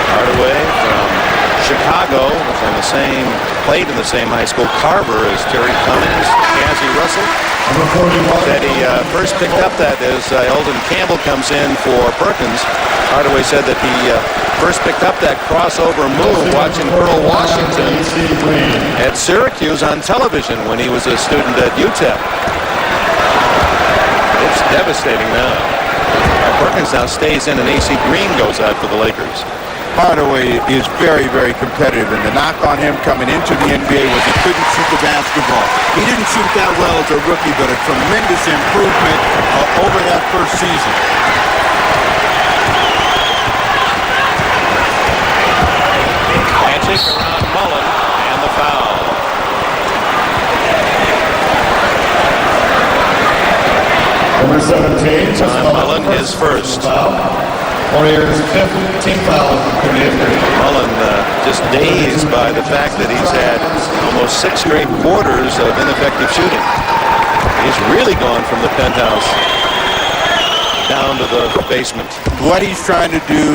S1: Hardaway from Chicago, played in the same high school. Carver as Terry Cummings, Cassie Russell. Said he first picked up that as Eldon Campbell comes in for Perkins. Hardaway said that he first picked up that crossover move watching Earl Washington at Syracuse on television when he was a student at UTEP. It's devastating now.
S7: Perkins now stays in, and AC Green goes out for the Lakers.
S3: Hardaway is very, very competitive, and the knock on him coming into the NBA was he couldn't shoot the basketball. He didn't shoot that well as a rookie, but a tremendous improvement over that first season.
S7: Magic around Mullen, and the foul.
S5: Number 17,
S7: Tom Mullen is first.
S5: Warriors' fifth team foul committed.
S7: Mullen just dazed by the fact that he's had almost 6 straight quarters of ineffective shooting. He's really gone from the penthouse down to the basement.
S3: What he's trying to do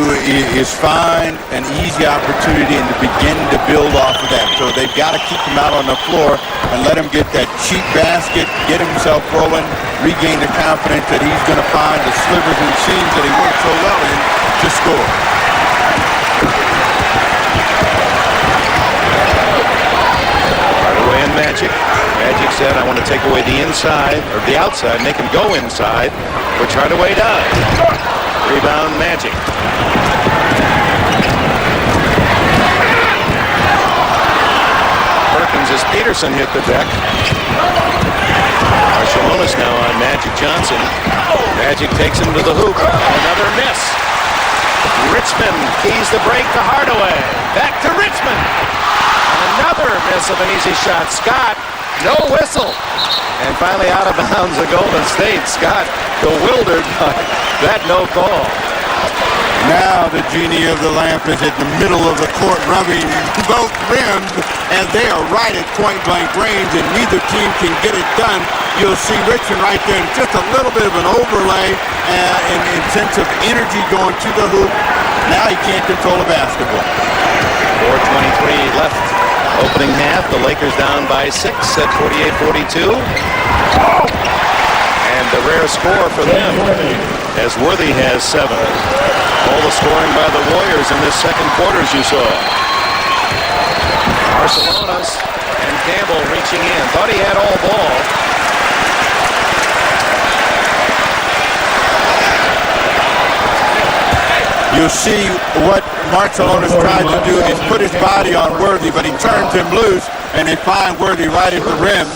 S3: is find an easy opportunity and to begin to build off of that. So they've got to keep him out on the floor and let him get that cheap basket, get himself rolling, regain the confidence that he's going to find the slivers and seams that he worked so well in to score.
S7: Hardaway and Magic. Magic said, I want to take away the inside, or the outside, make him go inside, which Hardaway does. Rebound Magic. Perkins as Peterson hit the deck. Marciulionis now on Magic Johnson. Magic takes him to the hoop. Another miss. Richmond keys the break to Hardaway. Back to Richmond. Another miss of an easy shot. Scott, no whistle. And finally out of bounds to Golden State. Scott bewildered by that no call.
S3: Now the genie of the lamp is at the middle of the court rubbing both rims, and they are right at point-blank range, and neither team can get it done. You'll see Richmond right there, and just a little bit of an overlay and a sense of energy going to the hoop. Now he can't control the basketball.
S7: 4:23 left. Opening half, the Lakers down by 6 at 48-42. And a rare score for them, as Worthy has 7. All the scoring by the Warriors in this second quarter, as you saw. Marciulionis and Campbell reaching in. Thought he had all ball.
S3: You'll see what Marciulionis tried to do is put his body on Worthy, but he turns him loose, and they find Worthy right at the rim.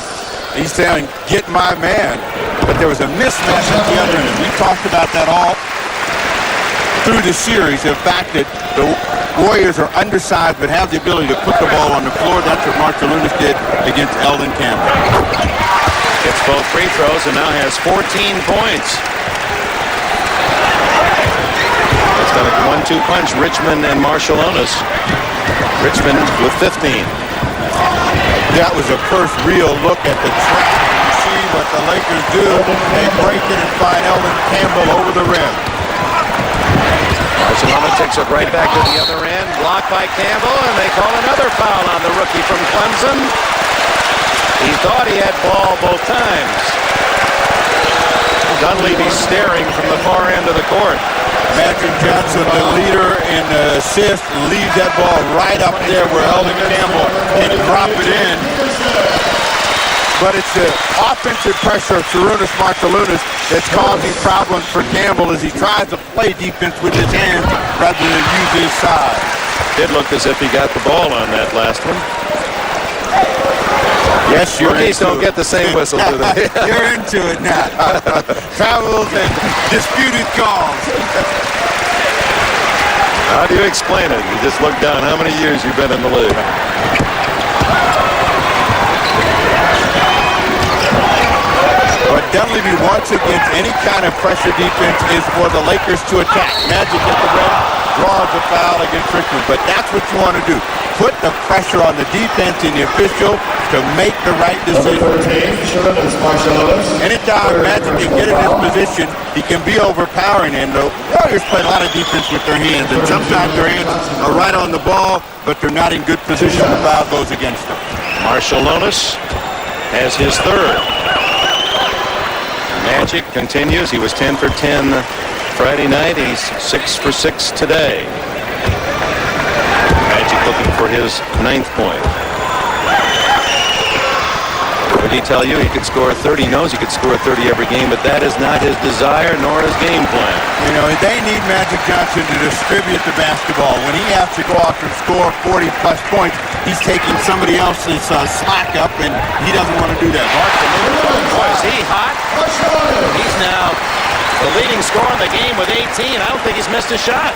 S3: He's saying, get my man. But there was a mismatch at the other end. We talked about that all through the series, the fact that the Warriors are undersized but have the ability to put the ball on the floor. That's what Marciulionis did against Eldon Campbell.
S7: Gets both free throws and now has 14 points. It's got a 1-2 punch, Richmond and Marciulionis. Richmond with 15.
S3: That was a first real look at the trap. You see what the Lakers do. They break it and find Eldon Campbell over the rim.
S7: Marciulionis takes it right back to the other end. Blocked by Campbell, and they call another foul on the rookie from Clemson. He thought he had ball both times. Dunleavy staring from the far end of the court.
S3: Magic Johnson, the leader in assist, leaves that ball right up there where Eldon Campbell can drop it in. But it's the offensive pressure of Sarunas Marciulionis that's causing problems for Campbell as he tries to play defense with his hands rather than use his size.
S7: Did look as if he got the ball on that last one.
S3: Yes, you're
S7: Rookies don't get the same whistle, do they?
S3: You're into it now. Travels and disputed calls.
S7: How do you explain it? You just look down. How many years you've been in the league?
S3: What Dunleavy wants against any kind of pressure defense is for the Lakers to attack. Magic at the rim, draws a foul against Richmond. But that's what you want to do. Put the pressure on the defense and the official to make the right decision. Anytime Magic can get in this position, he can be overpowering. And the Warriors play a lot of defense with their hands. And sometimes their hands are right on the ball, but they're not in good position. The foul goes against them.
S7: Marciulionis has his third. Magic continues. He was 10 for 10 Friday night. He's 6 for 6 today. Magic looking for his 9th point. Would he tell you he could score 30? He knows he could score 30 every game, but that is not his desire nor his game plan.
S3: You know, they need Magic Johnson to distribute the basketball. When he has to go out and score 40-plus points, he's taking somebody else's slack up, and he doesn't want to do that.
S1: Boy, is he hot? He's now the leading scorer in the game with 18. I don't think he's missed a shot.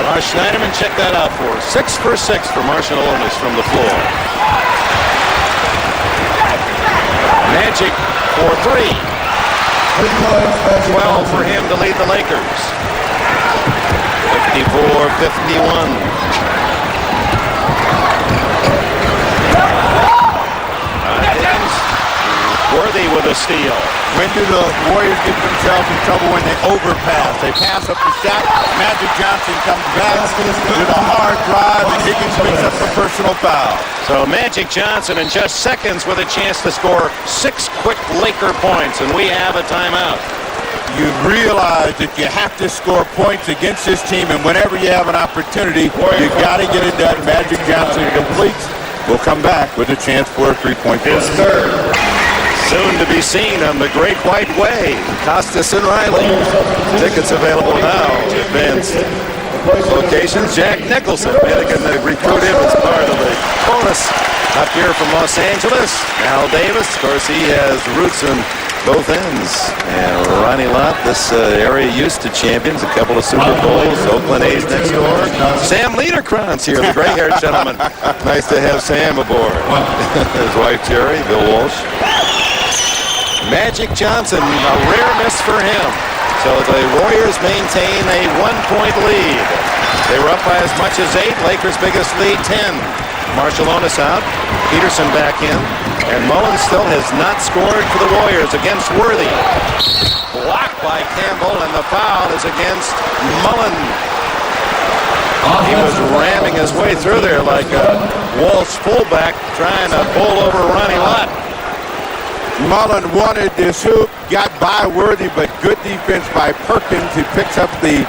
S7: Lars Schneiderman, check that out for us. 6 for 6 for Marshall Onis from the floor. Magic for 3. 12 for him to lead the Lakers. 54-51. Worthy with a steal.
S3: When do the Warriors get themselves in trouble? When they overpass. They pass up the shot. Magic Johnson comes back with a hard drive, and Higgins picks up a personal foul.
S7: So Magic Johnson in just seconds with a chance to score 6 quick Laker points, and we have a timeout.
S3: You realize that you have to score points against this team, and whenever you have an opportunity, you got to get it done. Magic Johnson completes. We'll come back with a chance for a three-point play.
S7: Soon to be seen on the Great White Way. Costas and Riley. Tickets available now. Advanced locations. Jack Nicholson, Mannequin, the recruit him as part of the bonus. Up here from Los Angeles, Al Davis. Of course, he has roots in both ends. And Ronnie Lott, this area used to champions, a couple of Super Bowls, Oakland A's next door. Sam Liederkranz here, the gray-haired gentleman. Nice to have Sam aboard. His wife, Jerry, Bill Walsh. Magic Johnson, a rare miss for him. So the Warriors maintain a 1-point lead. They were up by as much as 8. Lakers' biggest lead, 10. Marshall Onis out. Peterson back in. And Mullen still has not scored for the Warriors against Worthy. Blocked by Campbell, and the foul is against Mullen. He was ramming his way through there like a Walsh fullback trying to bowl over Ronnie Lott.
S3: Mullen wanted this hoop, got by Worthy, but good defense by Perkins, who picks up the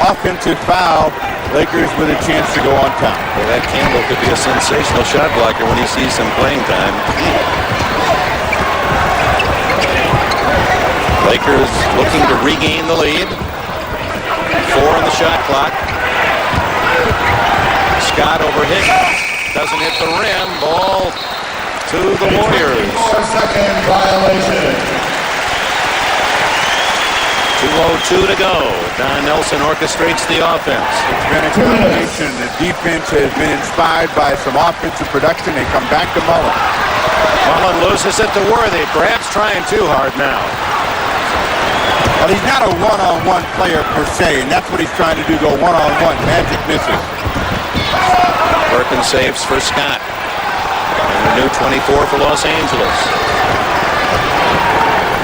S3: offensive foul. Lakers with a chance to go on top.
S7: Well, that Campbell could be a sensational shot blocker when he sees some playing time. Lakers looking to regain the lead. 4 on the shot clock. Scott over Higgins. Doesn't hit the rim. Ball to the Warriors.
S5: 4-second violation.
S7: 2:02 to go. Don Nelson orchestrates the offense.
S3: It's been a combination. The defense has been inspired by some offensive production. They come back to Mullen.
S7: Mullen loses it to Worthy. Perhaps trying too hard now.
S3: Well, he's not a one-on-one player per se, and that's what he's trying to do, go one-on-one. Magic misses.
S7: Perkins saves for Scott. And the new 24 for Los Angeles.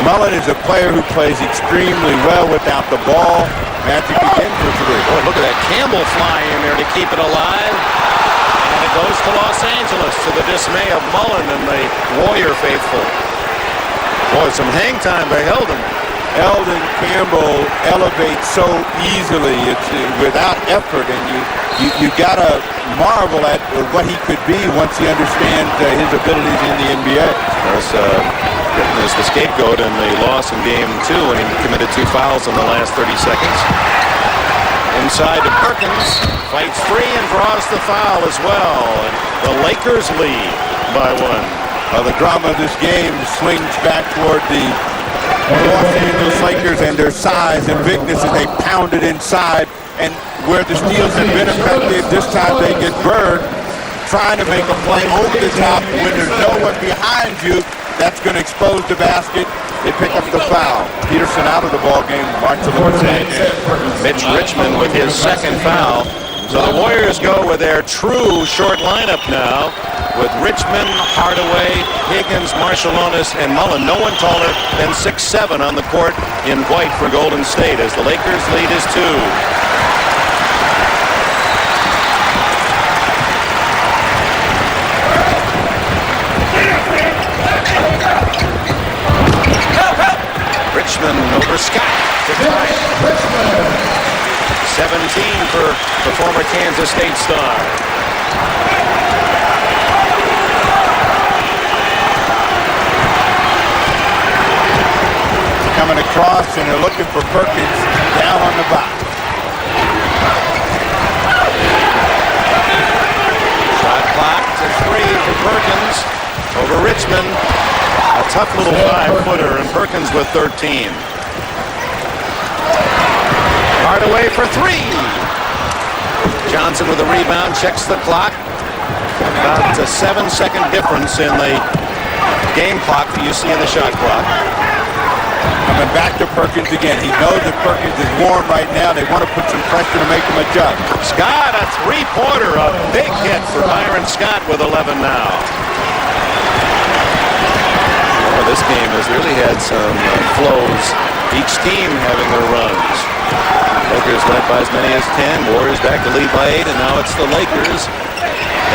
S3: Mullen is a player who plays extremely well without the ball. Magic again for 3.
S7: Boy, look at that. Campbell fly in there to keep it alive. And it goes to Los Angeles to the dismay of Mullen and the Warrior faithful. Boy, some hang time by Eldon.
S3: Eldon Campbell elevates so easily. It's without effort, and you gotta marvel at what he could be once he understands his abilities in the NBA.
S7: Was the scapegoat in the loss in Game 2 when he committed 2 fouls in the last 30 seconds. Inside to Perkins, fights free and draws the foul as well. And the Lakers lead by 1.
S3: The drama of this game swings back toward the Los Angeles Lakers and their size and bigness as they pound it inside. And where the steals have been effective, this time they get burned trying to make a play over the top when there's no one behind you. That's going to expose the basket. They pick up the foul. Peterson out of the ball game.
S7: Mitch Richmond with his second foul. So the Warriors go with their true short lineup now with Richmond, Hardaway, Higgins, Marshall Onis, and Mullen. No one taller than 6'7" on the court in white for Golden State as the Lakers lead is 2. Richmond over Scott. 17 for the former Kansas State star.
S3: cross, and they're looking for Perkins down on the box.
S7: Shot clock to 3 for Perkins over Richmond. A tough little 5-footer, and Perkins with 13. Hardaway for 3. Johnson with a rebound, checks the clock. About a 7-second difference in the game clock that you see in the shot clock.
S3: Coming back to Perkins again. He knows that Perkins is warm right now. They want to put some pressure to make him adjust.
S7: Scott, a 3-pointer, a big hit for Byron Scott with 11 now. Oh, this game has really had some flows. Each team having their runs. Lakers led by as many as 10. Warriors back to lead by 8, and now it's the Lakers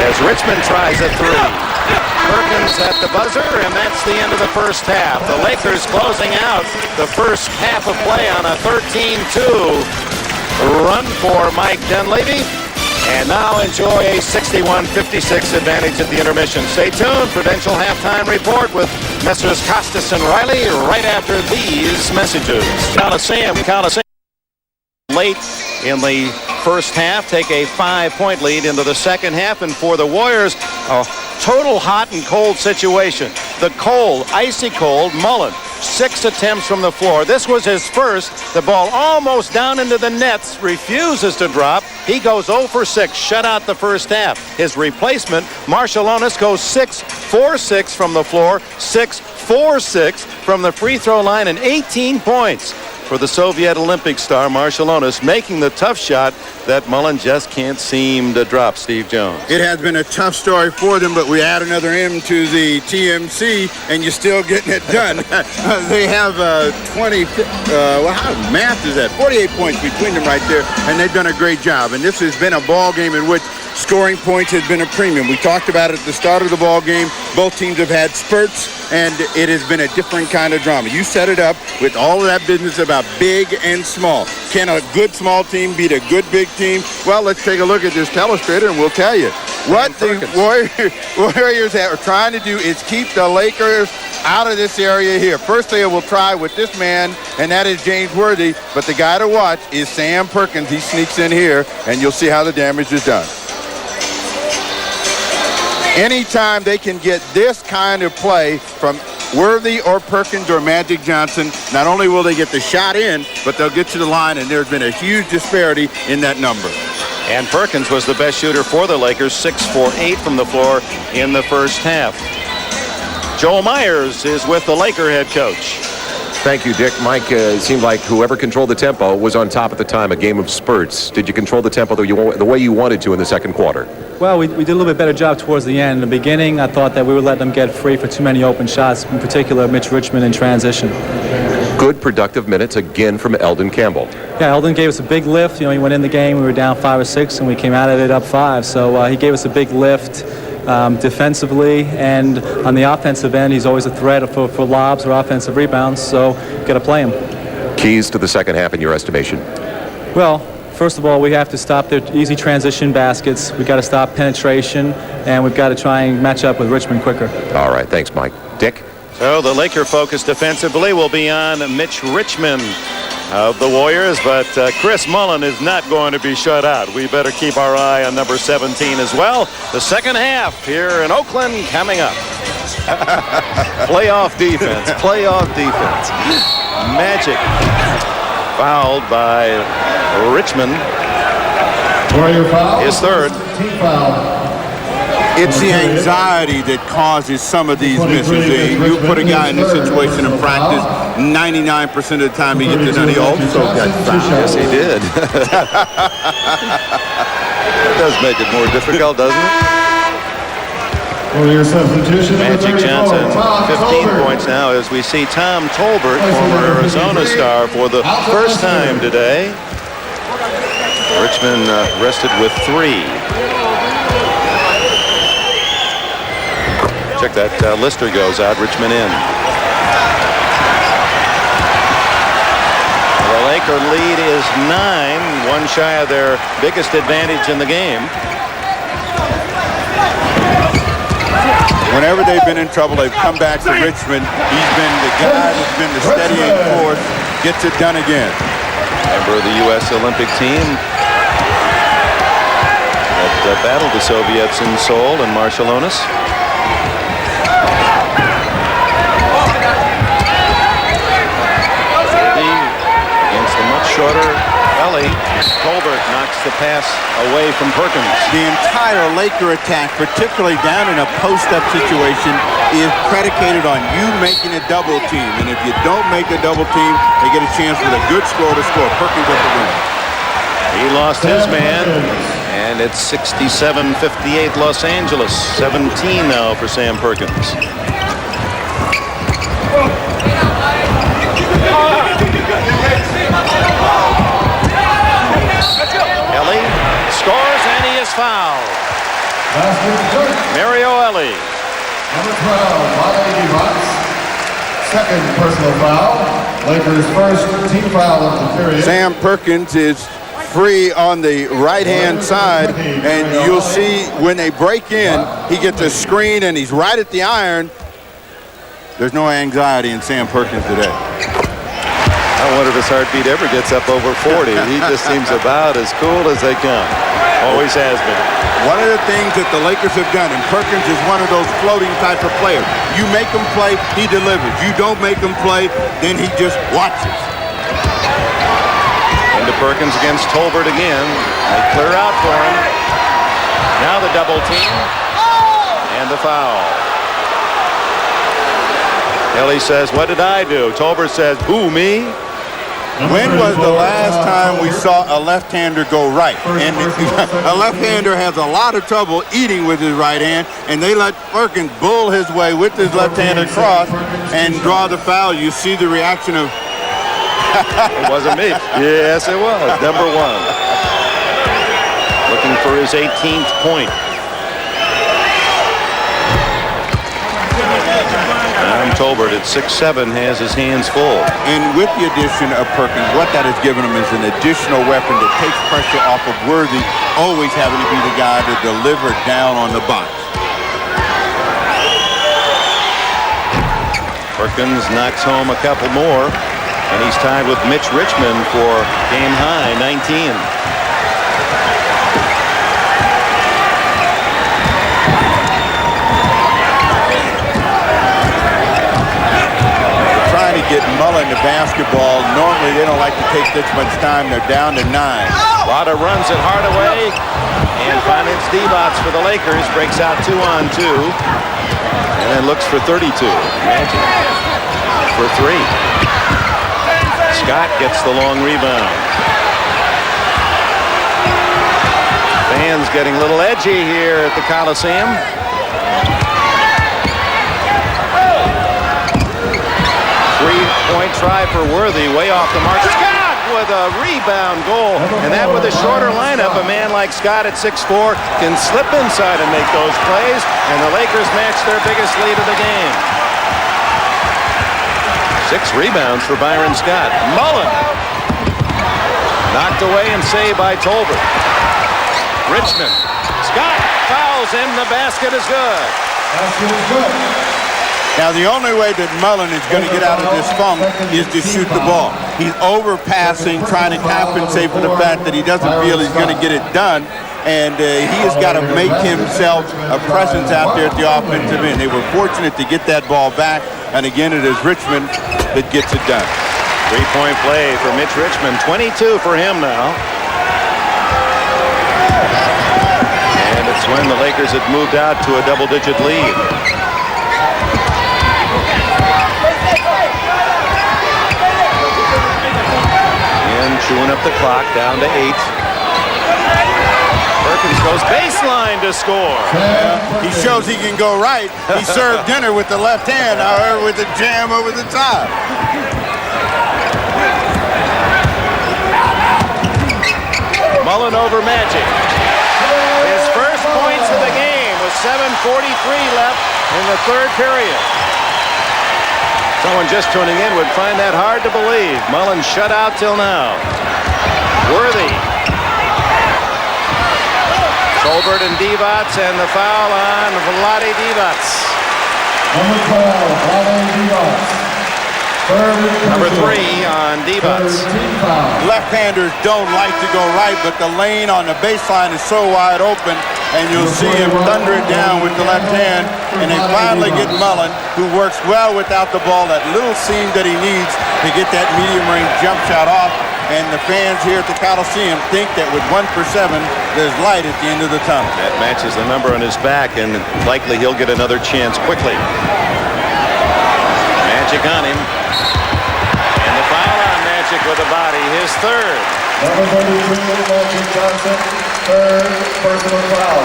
S7: as Richmond tries a 3. Perkins at the buzzer, and that's the end of the first half. The Lakers closing out the first half of play on a 13-2 run for Mike Dunleavy. And now enjoy a 61-56 advantage at the intermission. Stay tuned. Prudential halftime report with Messrs. Costas and Riley right after these messages. Coliseum late in the first half, take a 5-point lead into the second half, and for the Warriors, a total hot and cold situation. The cold, icy cold, Mullen, 6 attempts from the floor. This was his first. The ball almost down into the nets, refuses to drop. He goes 0 for 6, shut out the first half. His replacement, Marshallonis, goes 6 for 6 from the floor, 6 for 6 from the free throw line, and 18 points for the Soviet Olympic star Marshallonis, making the tough shot that Mullen just can't seem to drop. Steve Jones.
S3: It has been a tough story for them, but we add another M to the TMC, and you're still getting it done. They have 20, well, how math is that? 48 points between them right there, and they've done a great job. And this has been a ball game in which scoring points has been a premium. We talked about it at the start of the ball game. Both teams have had spurts, and it has been a different kind of drama. You set it up with all of that business about big and small. Can a good small team beat a good big team? Well, let's take a look at this telestrator, and we'll tell you. What the Warriors are trying to do is keep the Lakers out of this area here. First, they will try with this man, and that is James Worthy. But the guy to watch is Sam Perkins. He sneaks in here, and you'll see how the damage is done. Anytime they can get this kind of play from Worthy or Perkins or Magic Johnson, not only will they get the shot in, but they'll get to the line, and there's been a huge disparity in that number.
S7: And Perkins was the best shooter for the Lakers, 6 for 8 from the floor in the first half. Joel Myers is with the Laker head coach.
S2: Thank you, Dick. Mike, it seemed like whoever controlled the tempo was on top at the time, a game of spurts. Did you control the tempo the way you wanted to in the second quarter?
S8: Well, we did a little bit better job towards the end. In the beginning, I thought that we would let them get free for too many open shots, in particular Mitch Richmond in transition.
S2: Good, productive minutes again from Eldon Campbell.
S8: Yeah, Eldon gave us a big lift. You know, he went in the game, we were down 5 or 6, and we came out of it up 5. So he gave us a big lift defensively, and on the offensive end, he's always a threat for lobs or offensive rebounds, so got to play him.
S2: Keys to the second half in your estimation?
S8: Well, first of all, we have to stop their easy transition baskets. We've got to stop penetration, and we've got to try and match up with Richmond quicker.
S2: All right, thanks, Mike. Dick?
S7: So the Laker focus defensively will be on Mitch Richmond of the Warriors, but Chris Mullen is not going to be shut out. We better keep our eye on number 17 as well. The second half here in Oakland coming up. Playoff defense. Magic fouled by Richmond. His third.
S5: Team foul.
S3: It's the anxiety that causes some of these misses. You put a guy in this situation in practice, 99% of the time he gets it done. He also got fouled.
S7: Yes, he did. That does make it more difficult, doesn't it? Magic Johnson, 15 points now as we see Tom Tolbert, former Arizona star, for the first time today. Richmond rested with 3. Check that. Lister goes out. Richmond in. The Laker lead is 9, one shy of their biggest advantage in the game.
S3: Whenever they've been in trouble, they've come back to Richmond. He's been the guy that's been the steadying force. gets it done again.
S7: Member of the U.S. Olympic team that battled the Soviets in Seoul and Marciulionis. Against the much shorter Ellie. Colbert knocks the pass away from Perkins.
S3: The entire Laker attack, particularly down in a post-up situation, is predicated on you making a double team. And if you don't make a double team, they get a chance with a good score to score. Perkins with the win.
S7: He lost his man, and it's 67-58 Los Angeles. 17 now for Sam Perkins. Ellie scores, and he is fouled. Mario Ellie.
S5: Number 12, Molly Devots. Second personal foul. Lakers' first team foul of the period.
S3: Sam Perkins is free on the right-hand side, and you'll see when they break in, he gets a screen, and he's right at the iron. There's no anxiety in Sam Perkins today.
S7: I wonder if his heartbeat ever gets up over 40. He just seems about as cool as they come. Always has been.
S3: One of the things that the Lakers have done, and Perkins is one of those floating type of players. You make him play, he delivers. You don't make him play, then he just watches.
S7: Into Perkins against Tolbert again. They clear out for him. Now the double team. And the foul. Ellie says, what did I do? Tolbert says, who, me?
S3: When was the last time we saw a left-hander go right? And a left-hander has a lot of trouble eating with his right hand, and they let Perkins bull his way with his left-handed cross and draw the foul. You see the reaction of...
S7: It wasn't me. Yes, it was. Number one. Looking for his 18th point. Tolbert at 6'7" has his hands full.
S3: And with the addition of Perkins, what that has given him is an additional weapon that takes pressure off of Worthy, always having to be the guy to deliver down on the box.
S7: Perkins knocks home a couple more, and he's tied with Mitch Richmond for game high 19.
S3: Get Mullen the basketball. Normally they don't like to take this much time. They're down to 9.
S7: A lot of runs at Hardaway, and finally it's Devots for the Lakers. Breaks out 2-on-2, and then looks for 32. Magic for 3. Scott gets the long rebound. Fans getting a little edgy here at the Coliseum. Three-point try for Worthy, way off the mark. Scott with a rebound goal, and that with a shorter lineup, a man like Scott at 6'4" can slip inside and make those plays, and the Lakers match their biggest lead of the game. 6 rebounds for Byron Scott. Mullen knocked away and saved by Tolbert. Richmond. Scott fouls him. The basket is good.
S5: Basket is good.
S3: Now, the only way that Mullen is going to get out of this funk is to shoot the ball. He's overpassing, trying to compensate for the fact that he doesn't feel he's going to get it done, and he has got to make himself a presence out there at the offensive end. They were fortunate to get that ball back, and again, it is Richmond that gets it done.
S7: 3-point play for Mitch Richmond. 22 for him now. And it's when the Lakers had moved out to a double-digit lead. Chewing up the clock, down to 8. Perkins goes baseline to score.
S3: He shows he can go right. He served dinner with the left hand, however, with the jam over the top.
S7: Mullen over Magic. His first points of the game with 7:43 left in the third period. Someone just tuning in would find that hard to believe. Mullen shut out till now. Worthy. Tolbert and Devots, and the foul on Vlade Devots.
S5: Number 12, Vlade Devots.
S1: Number 3 on Divac.
S3: Left-handers don't like to go right, but the lane on the baseline is so wide open, and you'll see him thunder it down with the left hand, and they finally get Mullen, who works well without the ball, that little seam that he needs to get that medium-range jump shot off, and the fans here at the Coliseum think that with 1 for 7, there's light at the end of the tunnel.
S7: That matches the number on his back, and likely he'll get another chance quickly. Magic on him. And the foul on Magic with the body, his third.
S5: Number 32, Magic Johnson, third personal foul.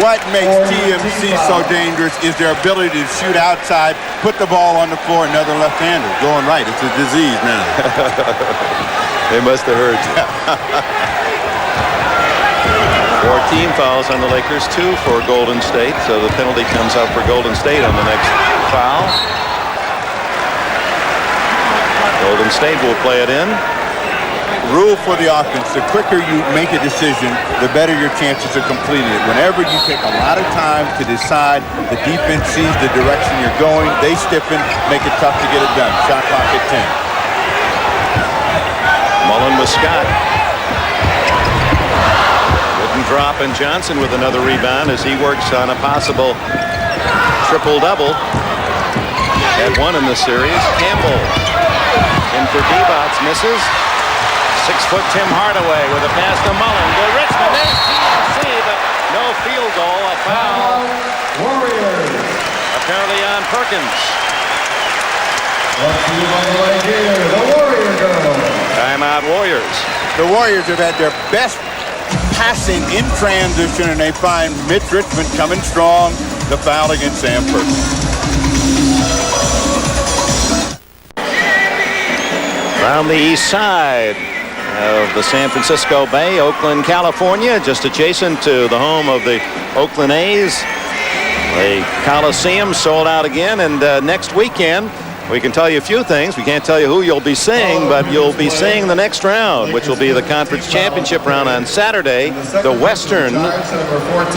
S3: What makes TMC so dangerous is their ability to shoot outside, put the ball on the floor, another left-hander going right. It's a disease now.
S7: They must have heard you. 14 fouls on the Lakers, 2 for Golden State, so the penalty comes out for Golden State on the next foul. Golden State will play it in.
S3: Rule for the offense, the quicker you make a decision, the better your chances of completing it. Whenever you take a lot of time to decide, the defense sees the direction you're going, they stiffen, make it tough to get it done. Shot clock at 10.
S7: Mullen with Scott. Wouldn't drop, and Johnson with another rebound as he works on a possible triple-double. Had one in the series. Campbell in for Divac, misses. 6-foot Tim Hardaway with a pass to Mullen. To Richmond. There's TMC, but no field goal. A foul.
S5: Warriors.
S7: Apparently on Perkins.
S5: Let's see on the leg here, the Warrior girl.
S7: Timeout Warriors.
S3: The Warriors have had their best passing in transition, and they find Mitch Richmond coming strong. The foul against Sam Perkins.
S7: Around the east side of the San Francisco Bay, Oakland, California, just adjacent to the home of the Oakland A's. The Coliseum sold out again, and next weekend we can tell you a few things. We can't tell you who you'll be seeing, but you'll be seeing the next round, which will be the conference championship round on Saturday. The Western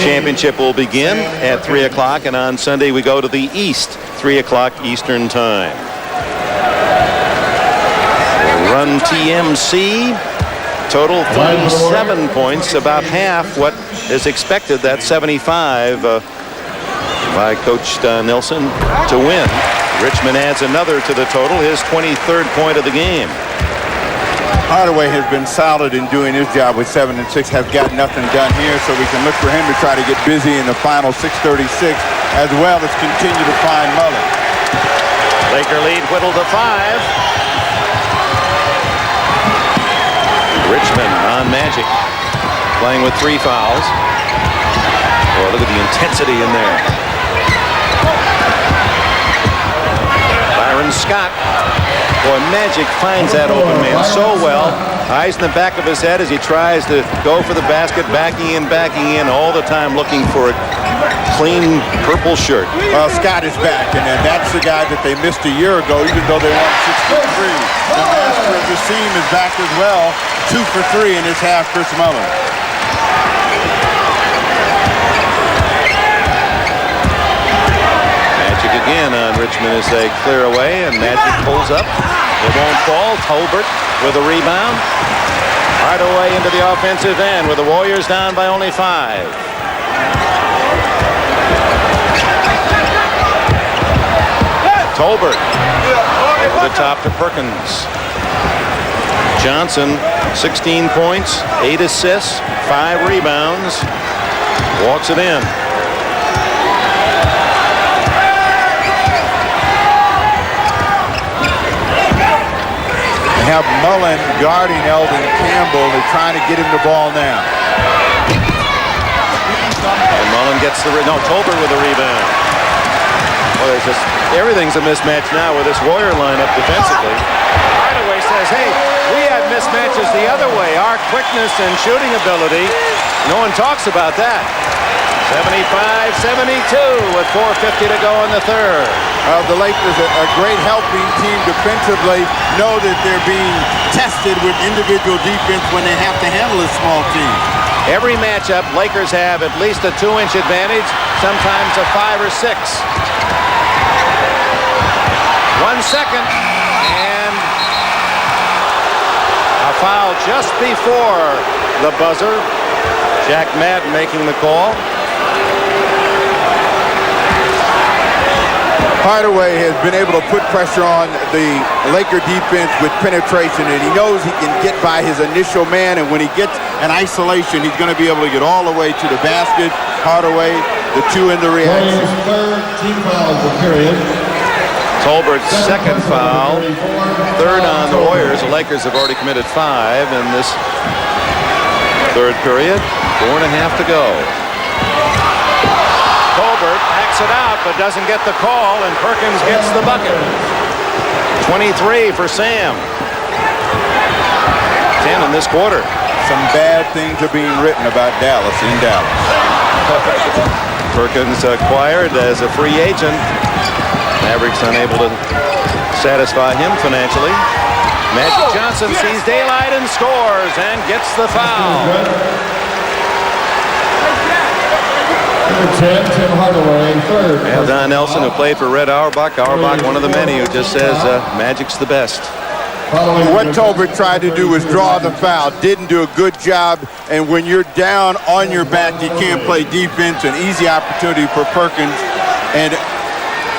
S7: Championship will begin at 3 o'clock, and on Sunday we go to the East, 3 o'clock Eastern time. Run TMC, total 37 points, about half what is expected, that 75 by Coach Nelson to win. Richmond adds another to the total, his 23rd point of the game.
S3: Hardaway has been solid in doing his job with 7 and 6, have got nothing done here, so we can look for him to try to get busy in the final 6:36, as well as continue to find Mullen.
S7: Laker lead whittled to 5. Richmond on Magic, playing with 3 fouls. Boy, look at the intensity in there. Byron Scott. Boy, Magic finds that open man so well. Eyes in the back of his head as he tries to go for the basket, backing in all the time, looking for a clean purple shirt.
S3: Well, Scott is back, and that's the guy that they missed a year ago, even though they won 6-3. The master of the seam is back as well. 2 for 3 in his half, Chris Mullen.
S7: Magic again on Richmond as they clear away, and Magic pulls up. It won't fall. Tolbert with a rebound. Hardaway into the offensive end with the Warriors down by only 5. Tolbert over the top to Perkins. Johnson, 16 points, 8 assists, 5 rebounds. Walks it in.
S3: They have Mullen guarding Eldon Campbell. They're trying to get him the ball now.
S7: And Mullen gets the Tolbert with a rebound. Well, there's just everything's a mismatch now with this Warrior lineup defensively. Hardaway says, hey, we had mismatches the other way. Our quickness and shooting ability, no one talks about that. 75-72 with 4:50 to go in the third.
S3: The Lakers, a great helping team defensively, know that they're being tested with individual defense when they have to handle a small team.
S7: Every matchup, Lakers have at least a 2-inch advantage, sometimes a 5 or 6. 1 second. foul just before the buzzer. Jack Madden making the call.
S3: Hardaway has been able to put pressure on the Laker defense with penetration, and he knows he can get by his initial man, and when he gets an isolation, he's going to be able to get all the way to the basket. Hardaway, the two in the reaction.
S5: Third team foul of the period.
S7: Tolbert's second foul, third on the Warriors. The Lakers have already committed 5 in this third period. 4.5 to go. Tolbert backs it out but doesn't get the call, and Perkins gets the bucket. 23 for Sam. 10 in this quarter.
S3: Some bad things are being written about Dallas in Dallas.
S7: Perkins acquired as a free agent. Mavericks unable to satisfy him financially. Magic Johnson sees daylight and scores and gets the foul.
S5: Number 10, Tim Hardaway, third.
S7: And Don Nelson, who played for Red Auerbach. Auerbach, one of the many who just says Magic's the best.
S3: What Tolbert tried to do was draw the foul. Didn't do a good job. And when you're down on your back, you can't play defense. An easy opportunity for Perkins. And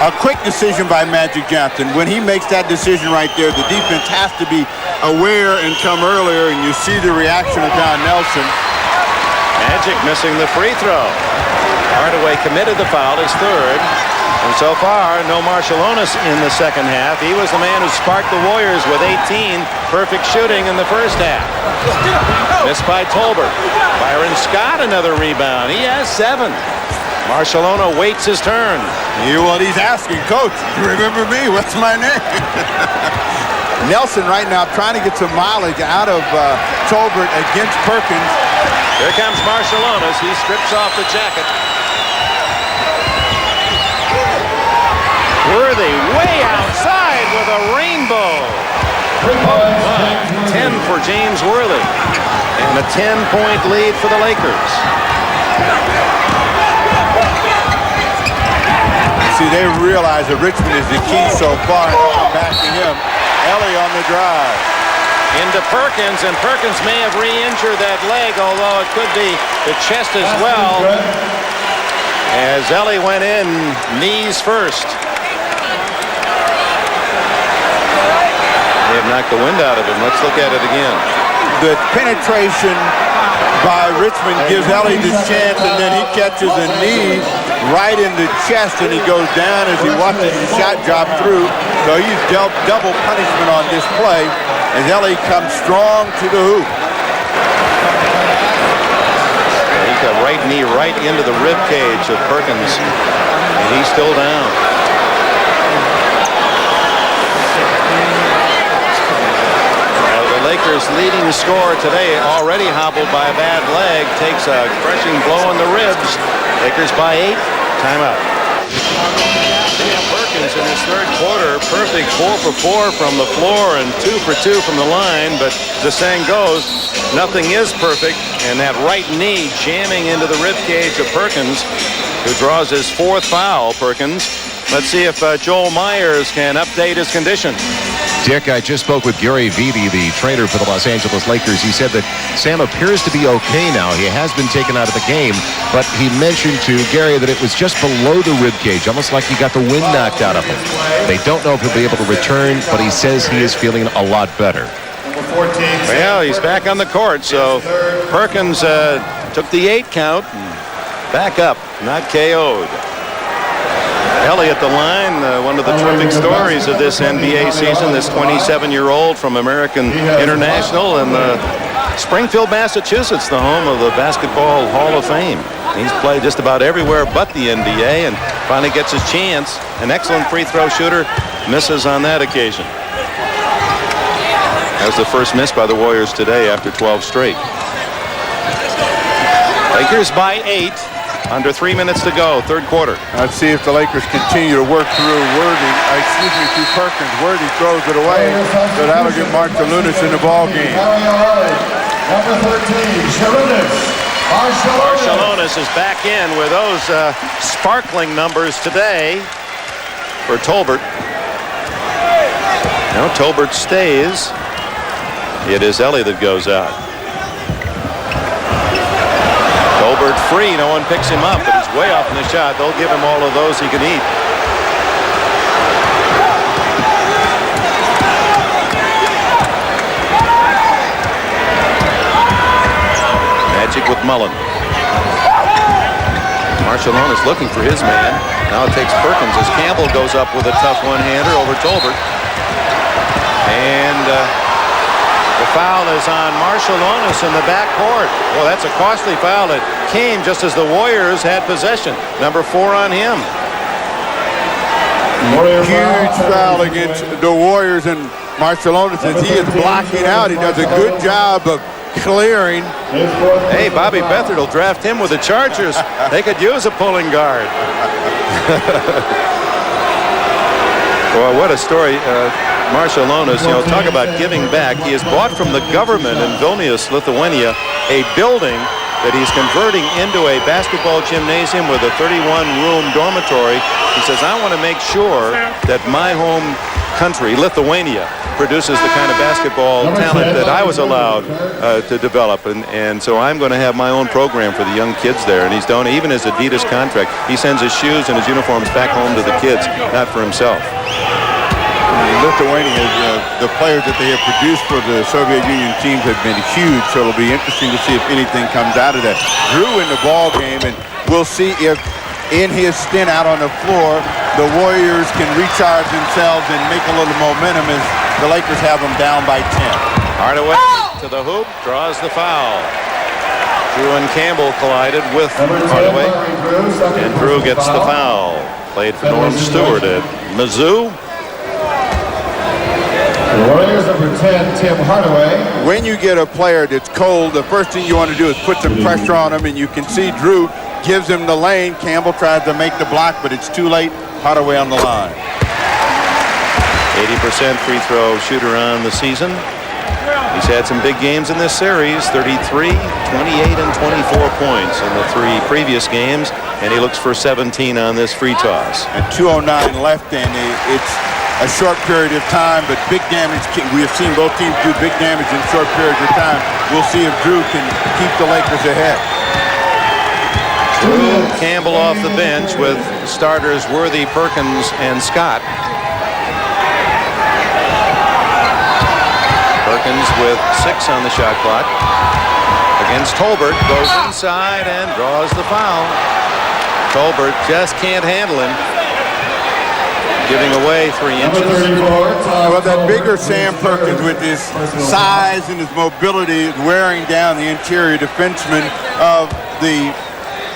S3: a quick decision by Magic Johnson. When he makes that decision right there, the defense has to be aware and come earlier. And you see the reaction of Don Nelson.
S7: Magic missing the free throw. Hardaway committed the foul, his third. And so far, no Marciulionis in the second half. He was the man who sparked the Warriors with 18 perfect shooting in the first half. Missed by Tolbert. Byron Scott, another rebound. He has 7. Marciulionis waits his turn.
S3: He's asking, Coach, remember me? What's my name? Nelson right now trying to get some mileage out of Tolbert against Perkins.
S7: Here comes Marciulionis. He strips off the jacket. Worthy way outside with a rainbow. 10 for James Worthy. And a 10-point lead for the Lakers.
S3: See, they realize that Richmond is the key so far, and backing him. Ellie on the drive.
S7: Into Perkins, and Perkins may have re-injured that leg, although it could be the chest as well. As Ellie went in, knees first. They have knocked the wind out of him. Let's look at it again.
S3: The penetration by Richmond gives Ellie the chance, and then he catches a knee right in the chest, and he goes down as he watches the shot drop through. So he's dealt double punishment on this play as Ellie comes strong to the hoop.
S7: He got right knee right into the rib cage of Perkins, and he's still down. Lakers leading scorer today, already hobbled by a bad leg, takes a crushing blow in the ribs. Lakers by 8. Timeout. Sam Perkins in his third quarter, perfect 4 for 4 from the floor and 2 for 2 from the line. But the saying goes, nothing is perfect. And that right knee jamming into the rib cage of Perkins, who draws his 4th foul. Perkins. Let's see if Joel Myers can update his condition.
S2: Dick, I just spoke with Gary Vitti, the trainer for the Los Angeles Lakers. He said that Sam appears to be okay now. He has been taken out of the game, but he mentioned to Gary that it was just below the rib cage, almost like he got the wind knocked out of him. They don't know if he'll be able to return, but he says he is feeling a lot better.
S7: Well, he's back on the court, so Perkins took the 8 count. Back up, not KO'd. Ellie at the line, one of the terrific stories of this NBA season, this 27-year-old from American International in Springfield, Massachusetts, the home of the Basketball Hall of Fame. He's played just about everywhere but the NBA and finally gets his chance. An excellent free throw shooter, misses on that occasion. That was the first miss by the Warriors today after 12 straight. Lakers by 8. Under 3 minutes to go, third quarter.
S3: Let's see if the Lakers continue to work through through Perkins. Worthy throws it away, so that'll get Marciulionis in the ball game.
S5: Number 13,
S7: Marciulionis is back in with those sparkling numbers today for Tolbert. Now Tolbert stays. It is Ellie that goes out. Tolbert free. No one picks him up, but he's way off in the shot. They'll give him all of those he can eat. Magic with Mullen. Marshallon is looking for his man. Now it takes Perkins as Campbell goes up with a tough one-hander over Tolbert. And the foul is on Marshalonis in the backcourt. Well, that's a costly foul that came just as the Warriors had possession. Number 4 on him.
S3: Huge foul against the Warriors, and Marshalonis, as he is blocking out, he does a good job of clearing.
S7: Hey, Bobby Beathard will draft him with the Chargers. They could use a pulling guard. Well, what a story. Marshalonis, talk about giving back. He has bought from the government in Vilnius, Lithuania, a building that he's converting into a basketball gymnasium with a 31-room dormitory. He says, I want to make sure that my home country, Lithuania, produces the kind of basketball talent that I was allowed to develop. And so I'm going to have my own program for the young kids there. And he's done, even his Adidas contract, he sends his shoes and his uniforms back home to the kids, not for himself.
S3: Lithuania, the players that they have produced for the Soviet Union teams have been huge, so it'll be interesting to see if anything comes out of that. Drew in the ball game, and we'll see if in his stint out on the floor, the Warriors can recharge themselves and make a little momentum as the Lakers have them down by 10.
S7: Hardaway to the hoop, draws the foul. Drew and Campbell collided with Hardaway, and Drew gets the foul. Played for Norm Stewart at Mizzou.
S5: The Warriors, number 10, Tim Hardaway.
S3: When you get a player that's cold, the first thing you want to do is put some pressure on him, and you can see Drew gives him the lane. Campbell tries to make the block, but it's too late. Hardaway on the line.
S7: 80% free throw shooter on the season. He's had some big games in this series, 33, 28, and 24 points in the 3 previous games, and he looks for 17 on this free toss.
S3: And 2:09 left, and it's a short period of time, but big damage. We have seen both teams do big damage in short periods of time. We'll see if Drew can keep the Lakers ahead.
S7: Drew Campbell off the bench with starters Worthy, Perkins, and Scott. Perkins with 6 on the shot clock. Against Tolbert, goes inside and draws the foul. Tolbert just can't handle him. Giving away 3 inches.
S3: Well, that bigger Sam Perkins with his size and his mobility is wearing down the interior defenseman of the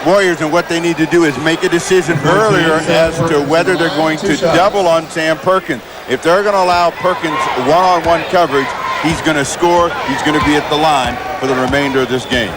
S3: Warriors, and what they need to do is make a decision earlier as to whether they're going to double on Sam Perkins. If they're going to allow Perkins one-on-one coverage, he's going to score. He's going to be at the line for the remainder of this game.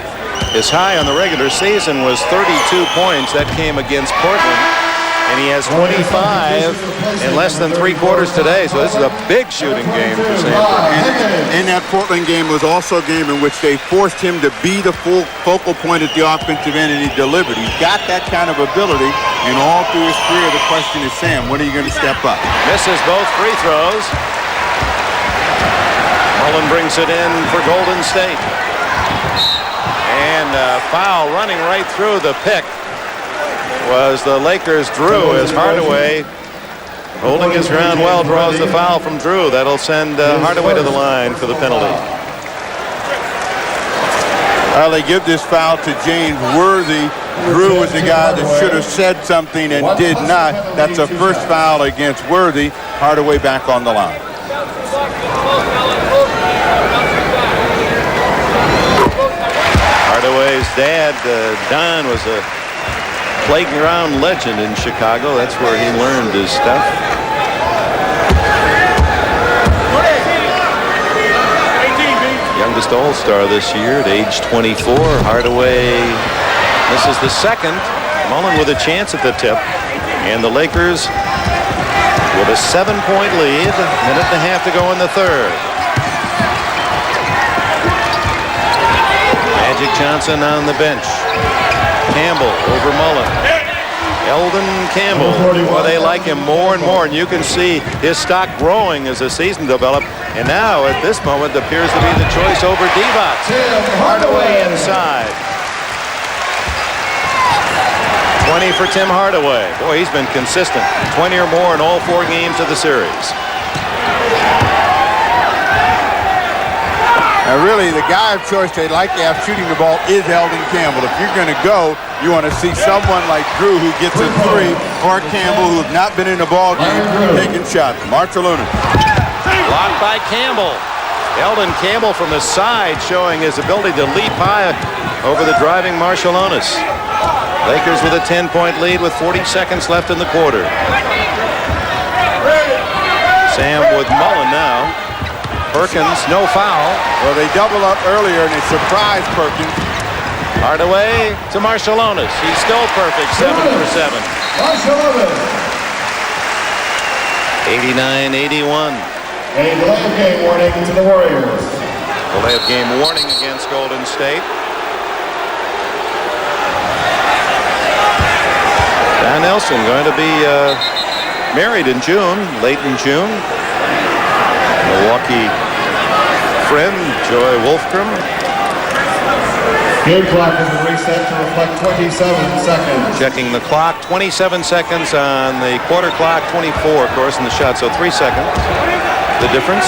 S7: His high on the regular season was 32 points. That came against Portland. And he has 25 in less than 3 quarters today. So this is a big shooting game for Sam Perkins.
S3: And that Portland game was also a game in which they forced him to be the full focal point at the offensive end, and he delivered. He's got that kind of ability, and all through his career, the question is, Sam, when are you going to step up?
S7: Misses both free throws. Mullen brings it in for Golden State. And a foul running right through the pick was the Lakers' Drew, as Hardaway, holding his ground well, draws the foul from Drew. That'll send Hardaway to the line for the penalty.
S3: Well, they give this foul to James Worthy. Drew was the guy that should have said something and did not. That's a first foul against Worthy. Hardaway back on the line.
S7: Hardaway's dad, Don, was a playground legend in Chicago. That's where he learned his stuff. Youngest All-Star this year at age 24. Hardaway misses the second. Mullen with a chance at the tip. And the Lakers with a 7-point lead. Minute and a half to go in the third. Magic Johnson on the bench. Campbell over Mullen. Eldon Campbell. Well, they like him more and more, and you can see his stock growing as the season developed. And now, at this moment, appears to be the choice over Divac. Hardaway inside. 20 for Tim Hardaway. Boy, he's been consistent. 20 or more in all 4 games of the series.
S3: Now, really, the guy of choice they'd like to have shooting the ball is Eldon Campbell. If you're going to go, you want to see someone like Drew who gets a 3, or Campbell who have not been in the ball game taking shots. Marciulionis.
S7: Blocked by Campbell. Eldon Campbell from the side showing his ability to leap high over the driving Marciulionis. Lakers with a 10-point lead with 40 seconds left in the quarter. Sam with Mullen now. Perkins, no foul.
S3: Well, they double up earlier and it surprised Perkins.
S7: Hardaway to Marciulionis. He's still perfect, 7 for 7.
S5: Marciulionis.
S7: 89-81.
S5: A delay of game warning to the Warriors.
S7: Delay of game warning against Golden State. Don Nelson going to be married in June, late in June. Milwaukee friend Joy Wolfgram.
S5: Game clock has been reset to reflect 27 seconds.
S7: Checking the clock, 27 seconds on the quarter clock, 24 of course in the shot, so 3 seconds. The difference.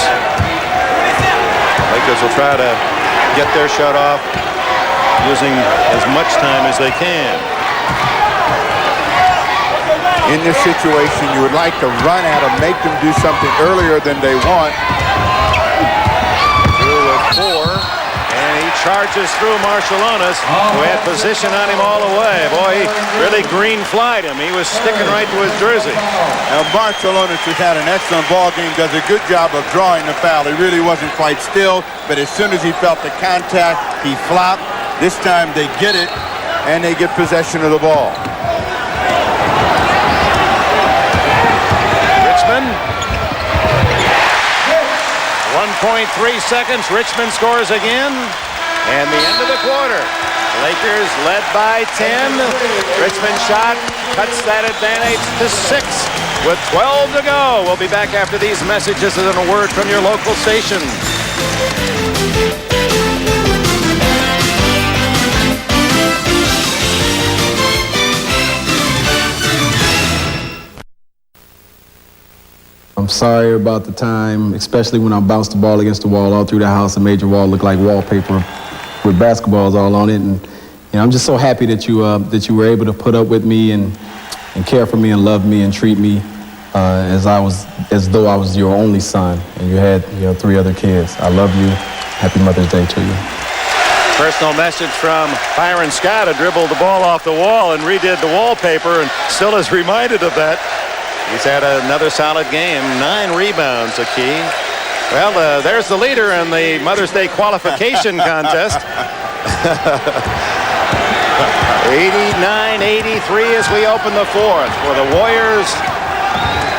S7: Lakers will try to get their shot off using as much time as they can.
S3: In this situation, you would like to run at them, make them do something earlier than they want.
S7: Drew with 4, and he charges through Marciulionis, who had position on him all the way. Boy, he really green flied him. He was sticking right to his jersey.
S3: Now, Marciulionis has had an excellent ball game, does a good job of drawing the foul. He really wasn't quite still, but as soon as he felt the contact, he flopped. This time they get it, and they get possession of the ball.
S7: 1.3 seconds. Richmond scores again. And the end of the quarter. Lakers led by 10. Richmond shot cuts that advantage to 6 with 12 to go. We'll be back after these messages and a word from your local station.
S9: I'm sorry about the time, especially when I bounced the ball against the wall all through the house and made your wall look like wallpaper with basketballs all on it. And I'm just so happy that you were able to put up with me and care for me and love me and treat me as though I was your only son and you had 3 other kids. I love you. Happy Mother's Day to you.
S7: Personal message from Byron Scott, who dribbled the ball off the wall and redid the wallpaper and still is reminded of that. He's had another solid game, 9 rebounds, a key. Well, there's the leader in the Mother's Day qualification contest. 89-83 as we open the 4th. For the Warriors,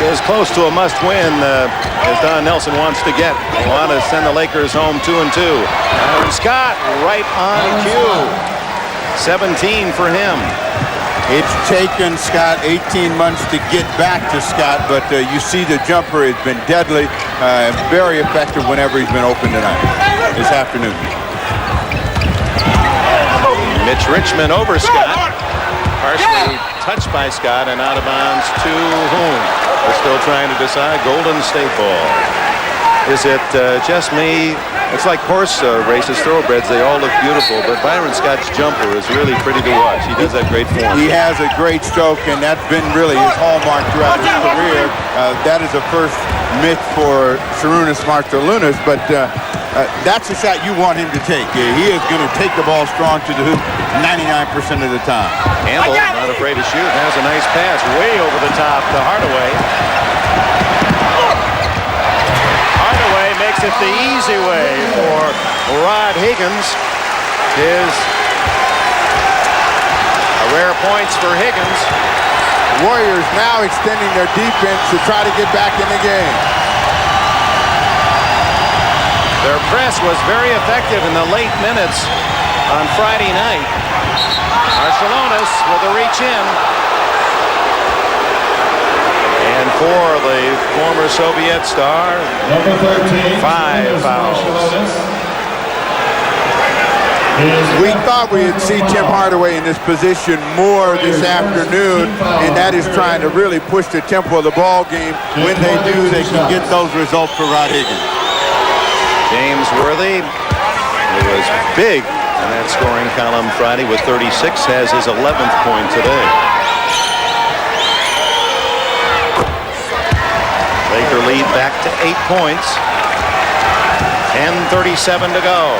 S7: is close to a must-win as Don Nelson wants to get. They want to send the Lakers home 2-2. Byron Scott right on cue. 17 for him.
S3: It's taken Scott 18 months to get back to Scott, but you see the jumper has been deadly, very effective whenever he's been open tonight, this afternoon.
S7: Mitch Richmond over Scott. Partially touched by Scott and out of bounds to whom? We're still trying to decide. Golden State ball. Is it just me? It's like horse races, thoroughbreds. They all look beautiful, but Byron Scott's jumper is really pretty to watch. He does that great form.
S3: He has a great stroke, and that's been really his hallmark throughout his career. That is a first myth for Sarunas Marciulionis, but that's the shot you want him to take. He is going to take the ball strong to the hoop 99% of the time.
S7: Campbell, not afraid to shoot, has a nice pass way over the top to Hardaway. Hardaway makes it the easy way for Rod Higgins. Rare points for Higgins.
S3: Warriors now extending their defense to try to get back in the game.
S7: Their press was very effective in the late minutes on Friday night. Marciulionis with a reach in. for the former Soviet star.
S5: Number 13.
S7: 5 fouls.
S3: We thought we'd see Tim Hardaway in this position more this afternoon, and that is trying to really push the tempo of the ball game. When they do, they can get those results for Rod Higgins.
S7: James Worthy, who was big in that scoring column Friday with 36, has his 11th point today. Laker lead back to 8 points. 10:37 to go.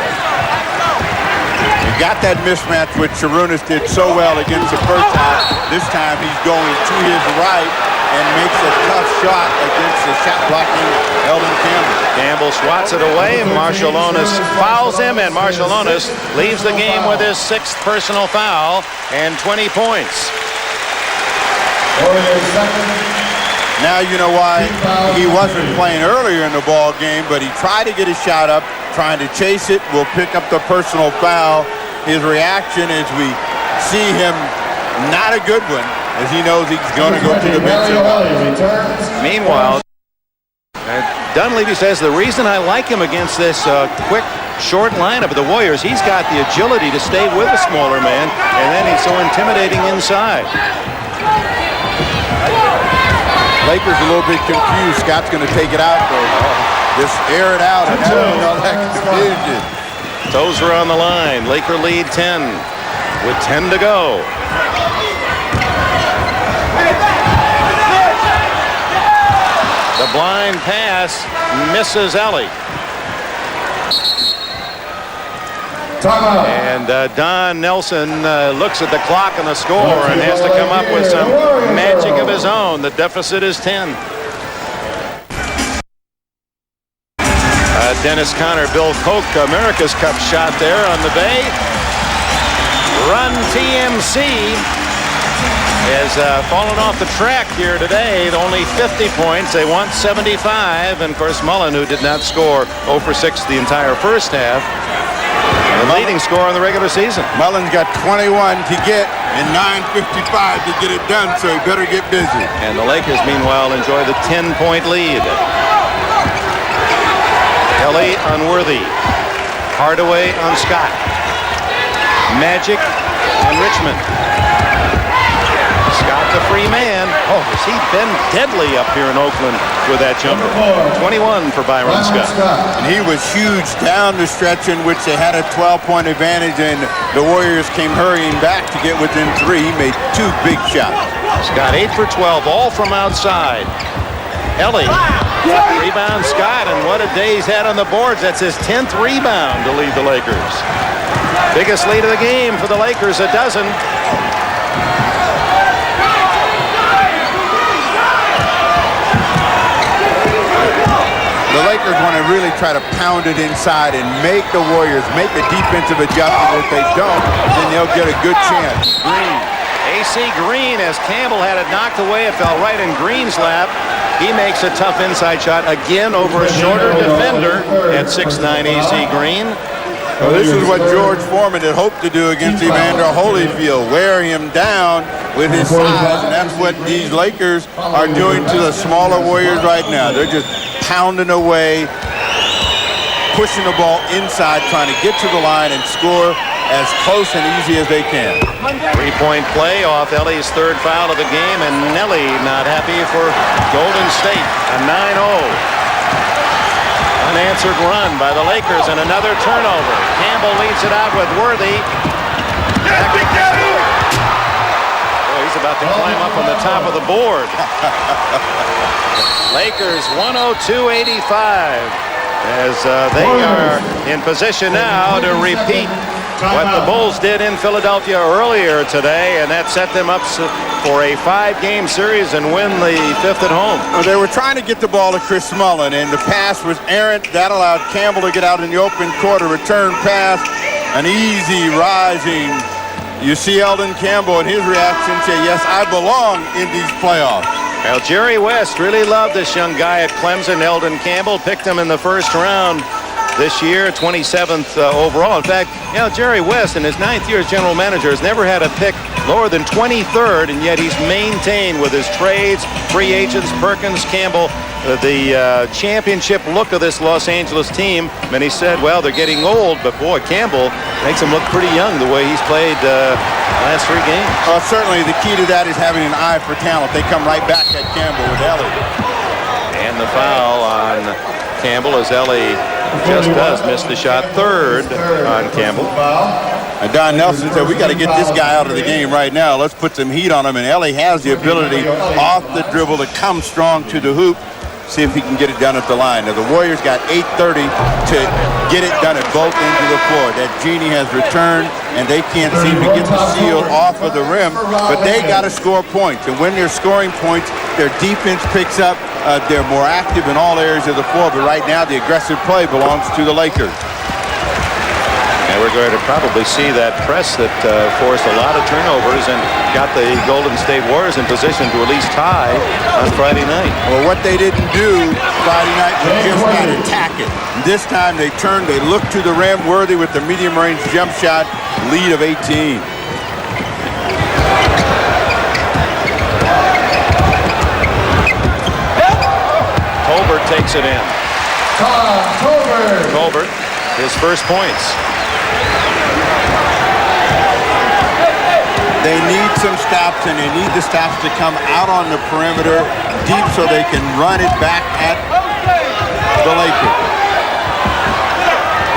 S3: You got that mismatch which Sharunas did so well against the first half. This time he's going to his right and makes a tough shot against the shot blocking Eldon Campbell.
S7: Campbell swats it away. Marciulionis fouls him, and Marciulionis leaves the game with his 6th personal foul and 20 points.
S3: Now you know why he wasn't playing earlier in the ball game, but he tried to get his shot up, trying to chase it, will pick up the personal foul. His reaction as we see him, not a good one, as he knows he's going to go to the bench.
S7: Meanwhile, Dunleavy says the reason I like him against this quick, short lineup of the Warriors, he's got the agility to stay with a smaller man, and then he's so intimidating inside.
S3: Lakers a little bit confused. Scott's going to take it out, though. Just air it out and all that confusion.
S7: Tozer on the line. Laker lead 10 with 10 to go. The blind pass misses Ellie. And Don Nelson looks at the clock and the score and has to come up with some magic of his own. The deficit is 10. Dennis Conner, Bill Koch, America's Cup shot there on the bay. Run TMC has fallen off the track here today. Only 50 points. They want 75. And, of course, Mullen, who did not score 0 for 6 the entire first half. The leading scorer in the regular season.
S3: Mullen's got 21 to get and 9:55 to get it done, so he better get busy.
S7: And the Lakers, meanwhile, enjoy the 10-point lead. Kelly on Worthy. Hardaway on Scott. Magic and Richmond. Scott the free man. Oh, has he been deadly up here in Oakland with that jumper. 21 for Byron Scott.
S3: And he was huge down the stretch in which they had a 12-point advantage, and the Warriors came hurrying back to get within 3. He made 2 big shots.
S7: Scott 8 for 12, all from outside. Ellie, rebound Scott, and what a day he's had on the boards. That's his 10th rebound to lead the Lakers. Biggest lead of the game for the Lakers, a dozen.
S3: The Lakers want to really try to pound it inside and make the Warriors make a defensive adjustment. If they don't, then they'll get a good chance. Green.
S7: AC Green, as Campbell had it knocked away, it fell right in Green's lap. He makes a tough inside shot again over a shorter defender at 6'9" AC Green.
S3: Well, this is what George Foreman had hoped to do against Evander Holyfield, wear him down with his size, and that's what these Lakers are doing to the smaller Warriors right now. They're just pounding away, pushing the ball inside, trying to get to the line and score as close and easy as they can.
S7: 3-point play off Ellie's 3rd foul of the game, and Nelly not happy for Golden State. A 9-0. Unanswered run by the Lakers and another turnover. Campbell leads it out with Worthy. Oh, he's about to climb up on the top of the board. Lakers 102-85 as they are in position now to repeat what the Bulls did in Philadelphia earlier today, and that set them up for a 5-game series and win the 5th at home.
S3: Well, they were trying to get the ball to Chris Mullen, and the pass was errant. That allowed Campbell to get out in the open court, a return pass, an easy rising. You see Eldon Campbell and his reaction say, yes, I belong in these playoffs.
S7: Well, Jerry West really loved this young guy at Clemson. Eldon Campbell picked him in the 1st round this year, 27th overall. In fact, you know, Jerry West in his 9th year as general manager has never had a pick lower than 23rd, and yet he's maintained with his trades, free agents, Perkins, Campbell, the championship look of this Los Angeles team. Many said, well, they're getting old, but boy, Campbell makes him look pretty young the way he's played last 3 games.
S3: Certainly the key to that is having an eye for talent. They come right back at Campbell with Ellie.
S7: And the foul on Campbell as Ellie just does miss the shot. 3rd on Campbell.
S3: And Don Nelson said, we got to get this guy out of the game right now. Let's put some heat on him. And Ellie has the ability off the dribble to come strong to the hoop. See if he can get it done at the line. Now, the Warriors got 8:30 to get it done at both ends of the floor. That genie has returned, and they can't seem to get the seal off of the rim, but they got to score points. And when they're scoring points, their defense picks up. They're more active in all areas of the floor, but right now the aggressive play belongs to the Lakers.
S7: And we're going to probably see that press that forced a lot of turnovers and got the Golden State Warriors in position to at least tie on Friday night.
S3: Well, what they didn't do Friday night was just not attack it. This time they turned, they looked to the rim, Worthy with the medium-range jump shot, lead of 18.
S7: Colbert takes it in. Colbert, his first points.
S3: They need some stops, and they need the stops to come out on the perimeter deep so they can run it back at the Lakers.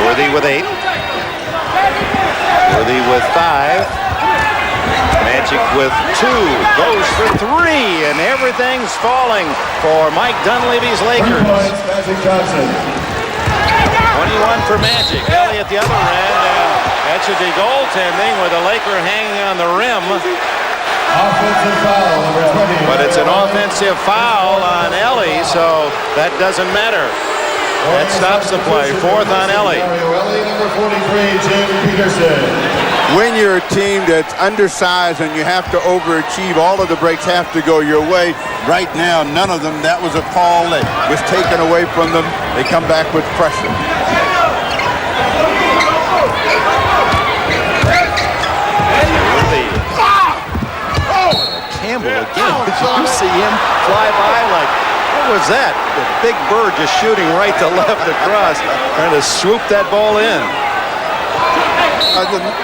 S7: Worthy with 8. Worthy with 5. Magic with 2. Goes for 3, and everything's falling for Mike Dunleavy's Lakers. 21 for Magic. Ellie at the other end. That should be goaltending with a Laker hanging on the rim.
S5: Offensive foul, number 20.
S7: But it's an offensive foul on Ellie, so that doesn't matter. That stops the play. 4th on Ellie.
S5: Number 43, Jim Peterson.
S3: When you're a team that's undersized and you have to overachieve, all of the breaks have to go your way. Right now, none of them. That was a call that was taken away from them. They come back with pressure.
S7: Campbell again. Did you see him fly by like, what was that? The big bird just shooting right to left across, trying to swoop that ball in.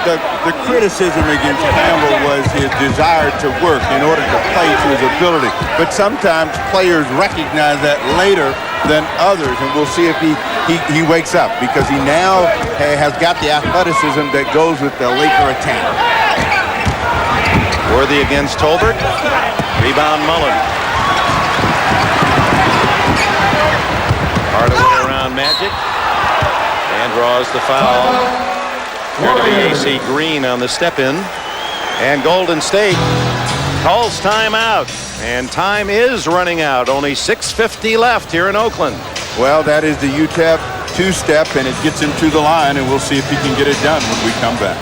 S3: The criticism against Campbell was his desire to work in order to play to his ability. But sometimes players recognize that later than others, and we'll see if he wakes up, because he now has got the athleticism that goes with the Laker attack.
S7: Worthy against Tolbert. Rebound Mullen. Hardaway around Magic. And draws the foul. Here to be AC Green on the step-in. And Golden State calls timeout. And time is running out. Only 6:50 left here in Oakland.
S3: Well, that is the UTEP two-step, and it gets him to the line, and we'll see if he can get it done when we come back.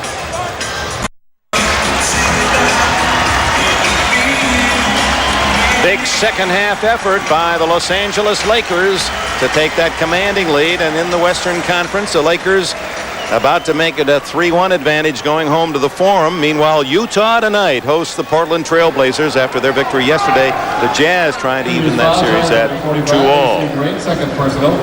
S7: Big second half effort by the Los Angeles Lakers to take that commanding lead. And in the Western Conference, the Lakers about to make it a 3-1 advantage going home to the Forum. Meanwhile, Utah tonight hosts the Portland Trail Blazers after their victory yesterday. The Jazz trying to even that series at 2-all.
S5: Second personal.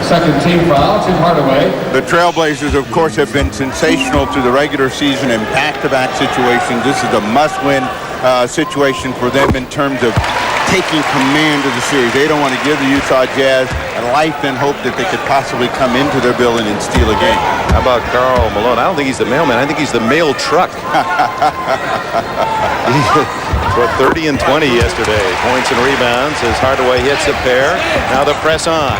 S5: Second team foul, Tim Hardaway.
S3: The Trailblazers, of course, have been sensational to the regular season in back-to-back situations. This is a must-win situation for them in terms of taking command of the series. They don't want to give the Utah Jazz a life and hope that they could possibly come into their building and steal a game.
S7: How about Karl Malone? I don't think he's the mailman. I think he's the mail truck. For 30 and 20 yesterday. Points and rebounds as Hardaway hits a pair. Now the press on.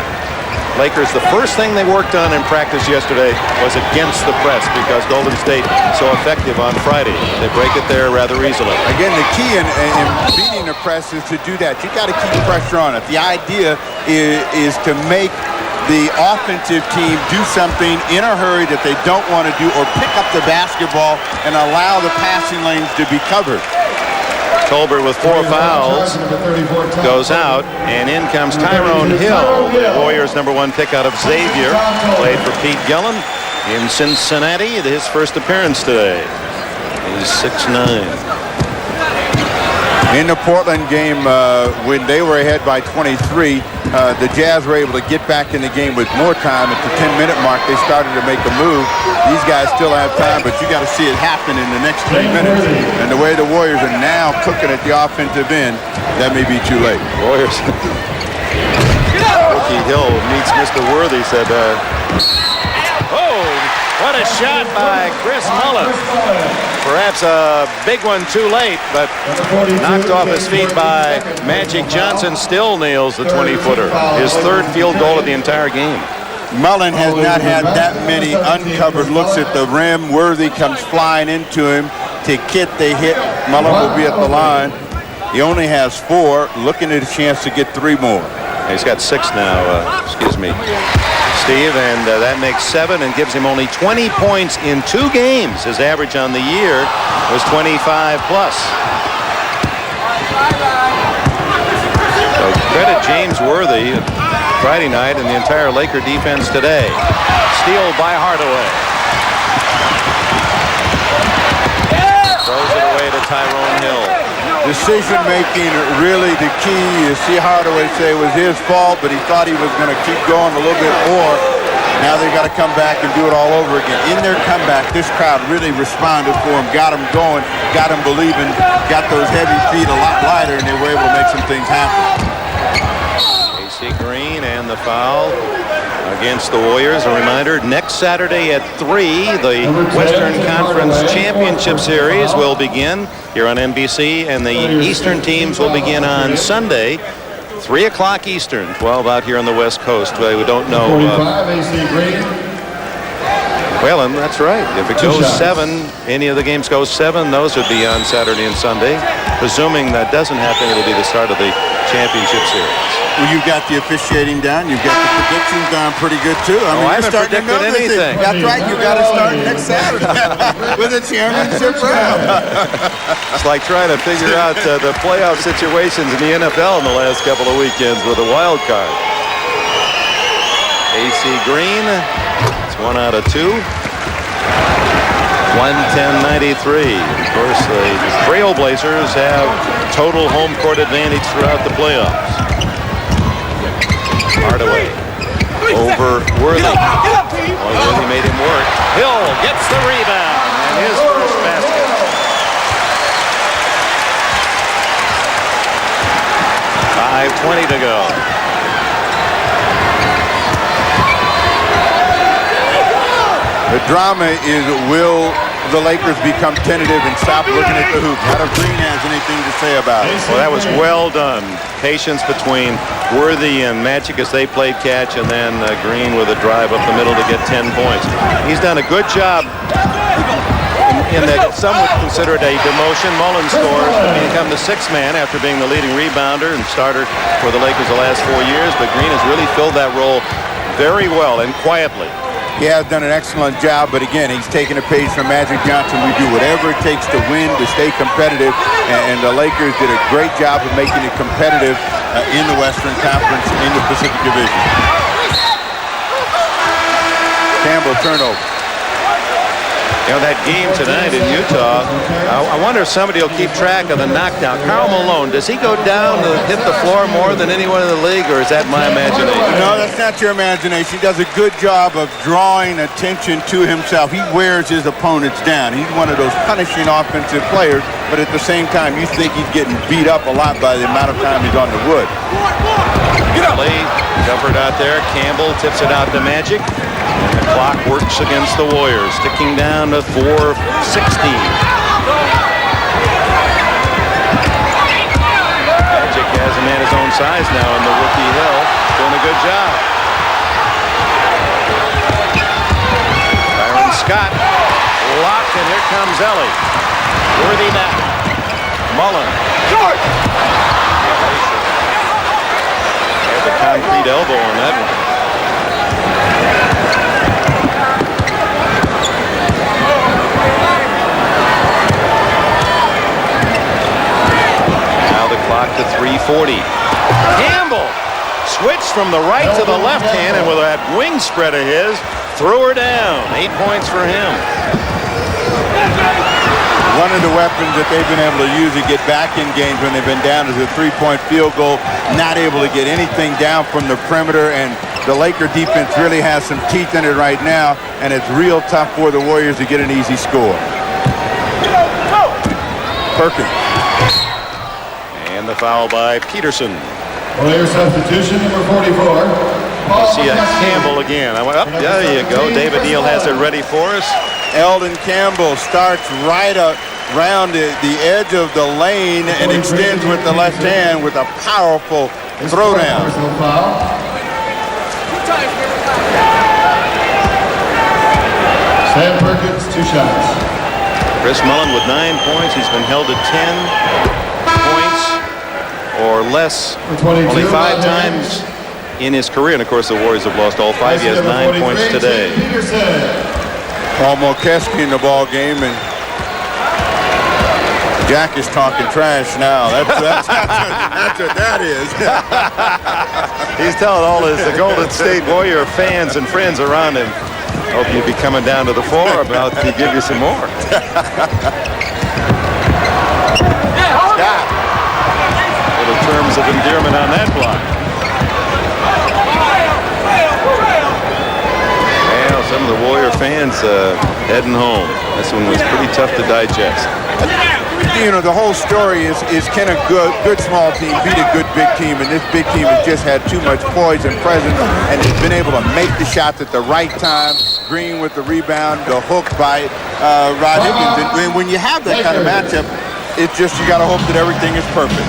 S7: Lakers, the first thing they worked on in practice yesterday was against the press, because Golden State so effective on Friday. They break it there rather easily.
S3: Again, the key in beating the press is to do that. You got to keep pressure on it. The idea is to make the offensive team do something in a hurry that they don't want to do, or pick up the basketball and allow the passing lanes to be covered.
S7: Tolbert with 4 fouls goes out, and in comes Tyrone Hill, the Warriors' #1 pick out of Xavier. Played for Pete Gillen in Cincinnati, his first appearance today. He's 6'9".
S3: In the Portland game, when they were ahead by 23, the Jazz were able to get back in the game with more time. At the 10-minute mark, they started to make a move. These guys still have time, but you got to see it happen in the next 3 minutes. And the way the Warriors are now cooking at the offensive end, that may be too late.
S7: Warriors. Rookie Hill meets Mr. Worthy, said, oh, what a shot by Chris Mullin. Perhaps a big one too late, but knocked off his feet by Magic Johnson. Still nails the 20-footer. His third field goal of the entire game.
S3: Mullen has not had that many uncovered looks at the rim. Worthy comes flying into him. To Kit, they hit. Mullen will be at the line. He only has 4, looking at a chance to get 3 more.
S7: He's got 6 now, excuse me, Steve, and that makes 7 and gives him only 20 points in 2 games. His average on the year was 25 plus. So credit James Worthy Friday night and the entire Laker defense today. Steal by Hardaway. Throws it away to Tyrone Hill.
S3: Decision making really the key. You see Hardaway say it was his fault, but he thought he was going to keep going a little bit more. Now they've got to come back and do it all over again. In their comeback, this crowd really responded for him, got him going, got him believing, got those heavy feet a lot lighter, and they were able to make some things happen.
S7: AC Green and the foul against the Warriors. A reminder, next Saturday at 3, the Western Conference Championship Series will begin here on NBC, and the Eastern teams will begin on Sunday, 3 o'clock Eastern, 12 out here on the West Coast. We don't know. Well, and that's right. If it goes 7, any of the games go 7, those would be on Saturday and Sunday. Presuming that doesn't happen, it'll be the start of the championship series.
S3: Well, you've got the officiating down. You've got the predictions down pretty good, too. I
S7: I haven't predicted anything.
S3: That's right. You've got to start next Saturday with a championship round.
S7: It's like trying to figure out the playoff situations in the NFL in the last couple of weekends with a wild card. AC Green, it's 1 out of 2. 110-93. Of course, the Trailblazers have total home court advantage throughout the playoffs. Hardaway over Worthy. Worthy made him work. Hill gets the rebound and his first basket. .5:20 to go.
S3: The drama is, will the Lakers become tentative and stop looking at the hoop? How does Green has anything to say about it?
S7: Well, that was well done. Patience between Worthy and Magic as they played catch, and then Green with a drive up the middle to get 10 points. He's done a good job in that some would consider it a demotion. Mullin scores to become the 6th man after being the leading rebounder and starter for the Lakers the last 4 years, but Green has really filled that role very well and quietly.
S3: He has done an excellent job, but again, he's taken a page from Magic Johnson. We do whatever it takes to win, to stay competitive, and the Lakers did a great job of making it competitive in the Western Conference, in the Pacific Division. Campbell turnover.
S7: You know, that game tonight in Utah, I wonder if somebody will keep track of the knockdown. Karl Malone, does he go down to hit the floor more than anyone in the league, or is that my imagination?
S3: No, that's not your imagination. He does a good job of drawing attention to himself. He wears his opponents down. He's one of those punishing offensive players, but at the same time, you think he's getting beat up a lot by the amount of time he's on the wood.
S7: Lee covered out there. Campbell tips it out to Magic. And the clock works against the Warriors, ticking down to 4:16. Magic has a man his own size now in the rookie Hill. Doing a good job. Byron Scott locked, and here comes Ellie. Worthy back. Mullin. Short. Had the concrete elbow on that one. Clock to 3:40. Campbell switched from the right to the left hand, and with that wing spread of his, threw her down. 8 points for him.
S3: One of the weapons that they've been able to use to get back in games when they've been down is a three-point field goal. Not able to get anything down from the perimeter, and the Laker defense really has some teeth in it right now, and it's real tough for the Warriors to get an easy score. Perkins.
S7: And the foul by Peterson.
S5: Player substitution, number 44.
S7: See Campbell again. I went up. There you go. David Neal has it ready for us.
S3: Eldon Campbell starts right around the edge of the lane and extends with the left hand with a powerful throwdown.
S5: Sam Perkins, 2 shots.
S7: Chris Mullin with 9 points. He's been held to 10 points or less only 5 times in his career. And, of course, the Warriors have lost all 5. He has 9 points today.
S3: Paul Mokeski in the ball game, and Jack is talking trash now. That's what that is.
S7: He's telling all the Golden State Warrior fans and friends around him, hope you'll be coming down to the floor about to give you some more. Little terms of endearment on that block. Well, some of the Warrior fans heading home. This one was pretty tough to digest.
S3: You know, the whole story is can a good small team beat a good big team, and this big team has just had too much poise and presence and has been able to make the shots at the right time. Green with the rebound, the hook by Rod Higgins. And when you have that kind of matchup, it's just you got to hope that everything is perfect.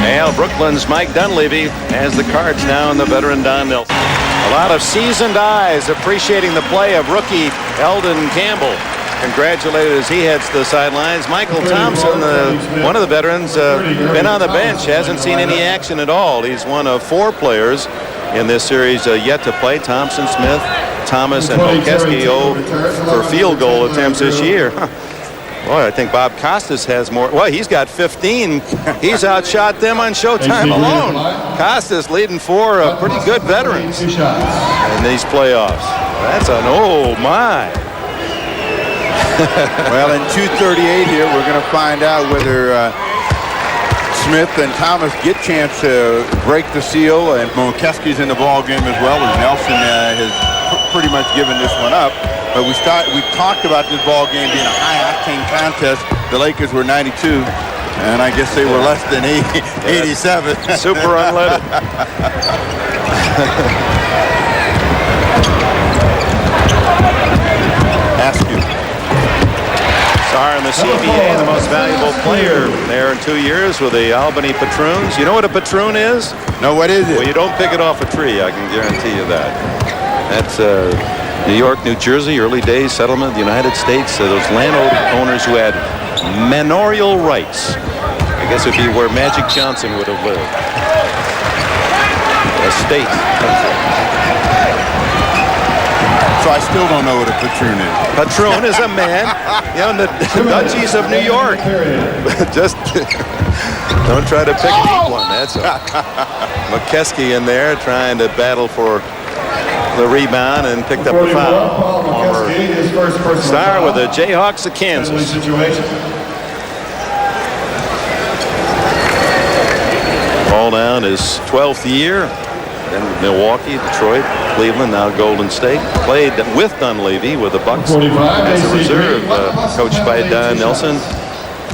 S7: Well, Brooklyn's Mike Dunleavy has the cards now, and the veteran Don Nelson. A lot of seasoned eyes appreciating the play of rookie Eldon Campbell. Congratulated as he heads to the sidelines. Michael Thompson, one of the veterans, been on the bench, hasn't seen any action at all. He's one of 4 players in this series yet to play. Thompson, Smith, Thomas, and Mokeski for field goal attempts this year. Boy, I think Bob Costas has more. Well, he's got 15. He's outshot them on Showtime alone. Costas leading 4 pretty good veterans in these playoffs. That's an oh my.
S3: Well, in 2:38 here, we're going to find out whether Smith and Thomas get a chance to break the seal, and Mokeski's in the ball game as well, as Nelson has pretty much given this one up. But we talked about this ball game being a high-octane contest. The Lakers were 92, and I guess they were less than 87.
S7: Super unleaded.
S3: Askew.
S7: Star in the CBA, the most valuable player there in 2 years with the Albany Patroons. You know what a patroon is?
S3: No, what is it?
S7: Well, you don't pick it off a tree, I can guarantee you that. That's New York, New Jersey, early days settlement of the United States. Those landowners who had manorial rights. I guess it would be where Magic Johnson would have lived. A state.
S3: So I still don't know what a patroon is.
S7: Patroon is a man, you know, in the duchies of New York. Just don't try to pick and eat one. That's all. Mokeski in there trying to battle for the rebound and picked up the foul. Star with the Jayhawks of Kansas. Ball down his 12th year. Then Milwaukee, Detroit, Cleveland, now Golden State. Played with Dunleavy with the Bucks as a reserve, coached by Don Nelson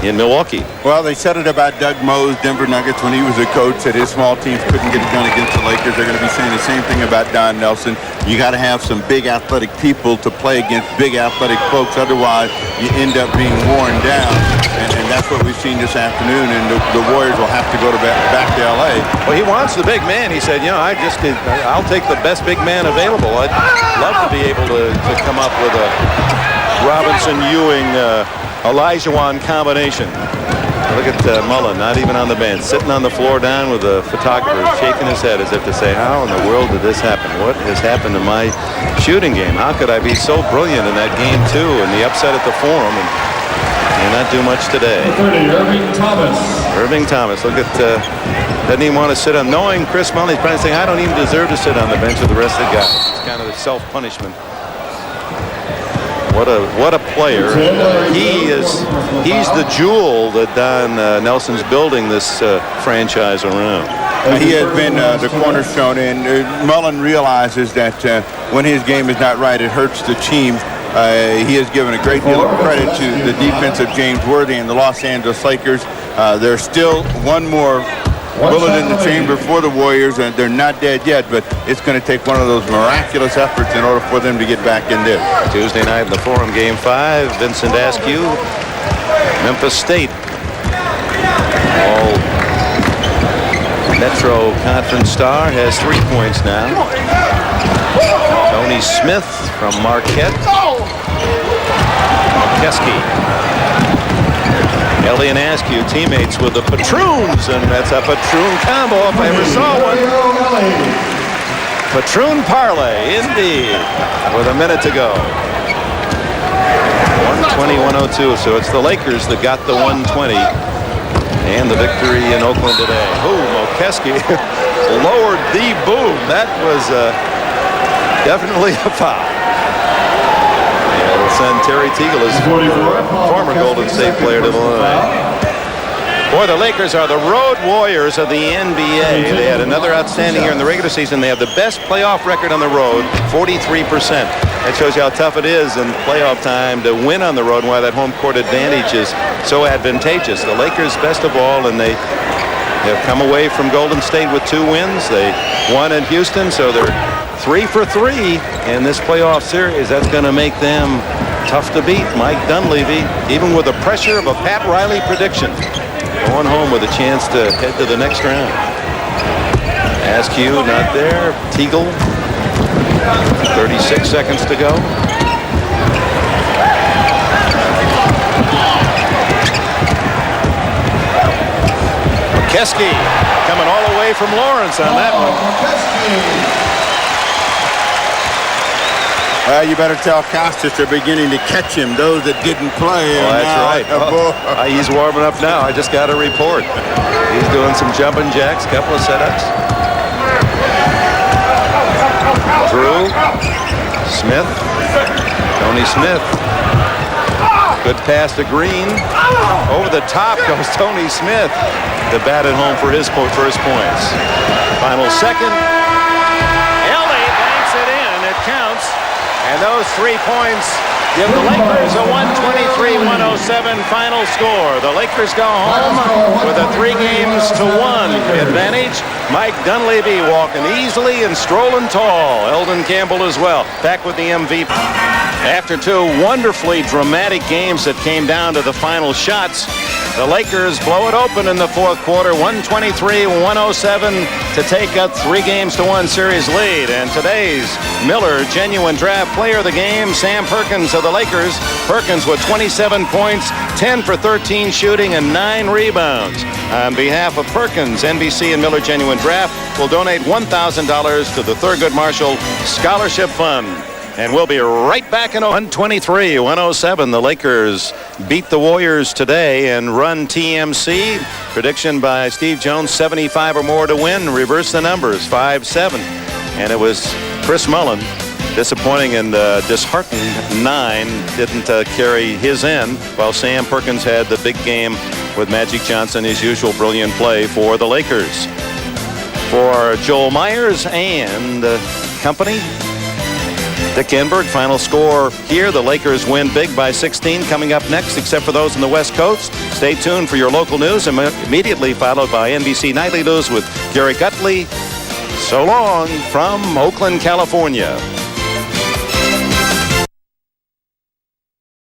S7: in Milwaukee.
S3: Well, they said it about Doug Moe's Denver Nuggets when he was a coach, that his small teams couldn't get it done against the Lakers. They're going to be saying the same thing about Don Nelson. You got to have some big athletic people to play against big athletic folks. Otherwise, you end up being worn down. And that's what we've seen this afternoon. And the Warriors will have to go back to L.A.
S7: Well, he wants the big man. He said, you know, I'll take the best big man available. I'd love to be able to come up with a Robinson-Ewing, Olajuwon combination. Look at Mullin, not even on the bench, sitting on the floor down with a photographer, shaking his head as if to say, how in the world did this happen? What has happened to my shooting game? How could I be so brilliant in that game, too, and the upset at the Forum, and not do much today?
S5: 30, Irving Thomas.
S7: Irving Thomas, look at, doesn't even want to sit on, knowing Chris Mullin, he's probably saying, I don't even deserve to sit on the bench with the rest of the guys. It's kind of a self-punishment. What a player. He's the jewel that Don Nelson's building this franchise around.
S3: He has been the cornerstone, and Mullen realizes that when his game is not right, it hurts the team. He has given a great deal of credit to the defense of James Worthy and the Los Angeles Lakers. There's still one more bullet in the chamber for the Warriors, and they're not dead yet, but it's going to take one of those miraculous efforts in order for them to get back in this.
S7: Tuesday night in the Forum, Game 5, Vincent Askew, Memphis State. All Metro Conference star has 3 points now. Tony Smith from Marquette. Keski. Ellie and Askew, teammates with the Patroons, and that's a Patroon combo if I ever saw one. Patroon parlay, indeed, with a minute to go. 120-102, so it's the Lakers that got the 120 and the victory in Oakland today. Boom, Keski lowered the boom. That was definitely a foul. Son Terry Teagle is former Golden State player to the line. Boy, the Lakers are the road warriors of the NBA. They had another outstanding year in the regular season. They have the best playoff record on the road, 43%. That shows you how tough it is in playoff time to win on the road and why that home court advantage is so advantageous. The Lakers, best of all, and they have come away from Golden State with 2 wins. They won in Houston, so they're 3 for 3 in this playoff series. That's going to make them tough to beat. Mike Dunleavy, even with the pressure of a Pat Riley prediction, going home with a chance to head to the next round. Askew not there. Teagle, 36 seconds to go. Keski coming all the way from Lawrence on that one.
S3: You better tell Costas they're beginning to catch him, those that didn't play.
S7: Oh, that's right. He's warming up now. I just got a report. He's doing some jumping jacks, couple of setups. Drew, Smith, Tony Smith. Good pass to Green. Over the top goes Tony Smith. The bat at home for his first points. Final second. Ellie banks it in. It counts. And those 3 points give the Lakers a 123-107 final score. The Lakers go home with a 3-1 advantage. Mike Dunleavy walking easily and strolling tall. Eldon Campbell as well, back with the MVP. After 2 wonderfully dramatic games that came down to the final shots, the Lakers blow it open in the 4th quarter, 123-107 to take a 3-1 series lead. And today's Miller Genuine Draft Player of the Game, Sam Perkins of the Lakers. Perkins with 27 points, 10 for 13 shooting, and 9 rebounds. On behalf of Perkins, NBC and Miller Genuine Draft will donate $1,000 to the Thurgood Marshall Scholarship Fund. And we'll be right back in 123-107. The Lakers beat the Warriors today and run TMC. Prediction by Steve Jones, 75 or more to win. Reverse the numbers, 5-7. And it was Chris Mullen, disappointing and disheartened 9, didn't carry his end, while Sam Perkins had the big game with Magic Johnson, his usual brilliant play for the Lakers. For Joel Myers and company, Dick Enberg, final score here. The Lakers win big by 16. Coming up next, except for those on the West Coast, stay tuned for your local news, immediately followed by NBC Nightly News with Gary Gutley. So long from Oakland, California.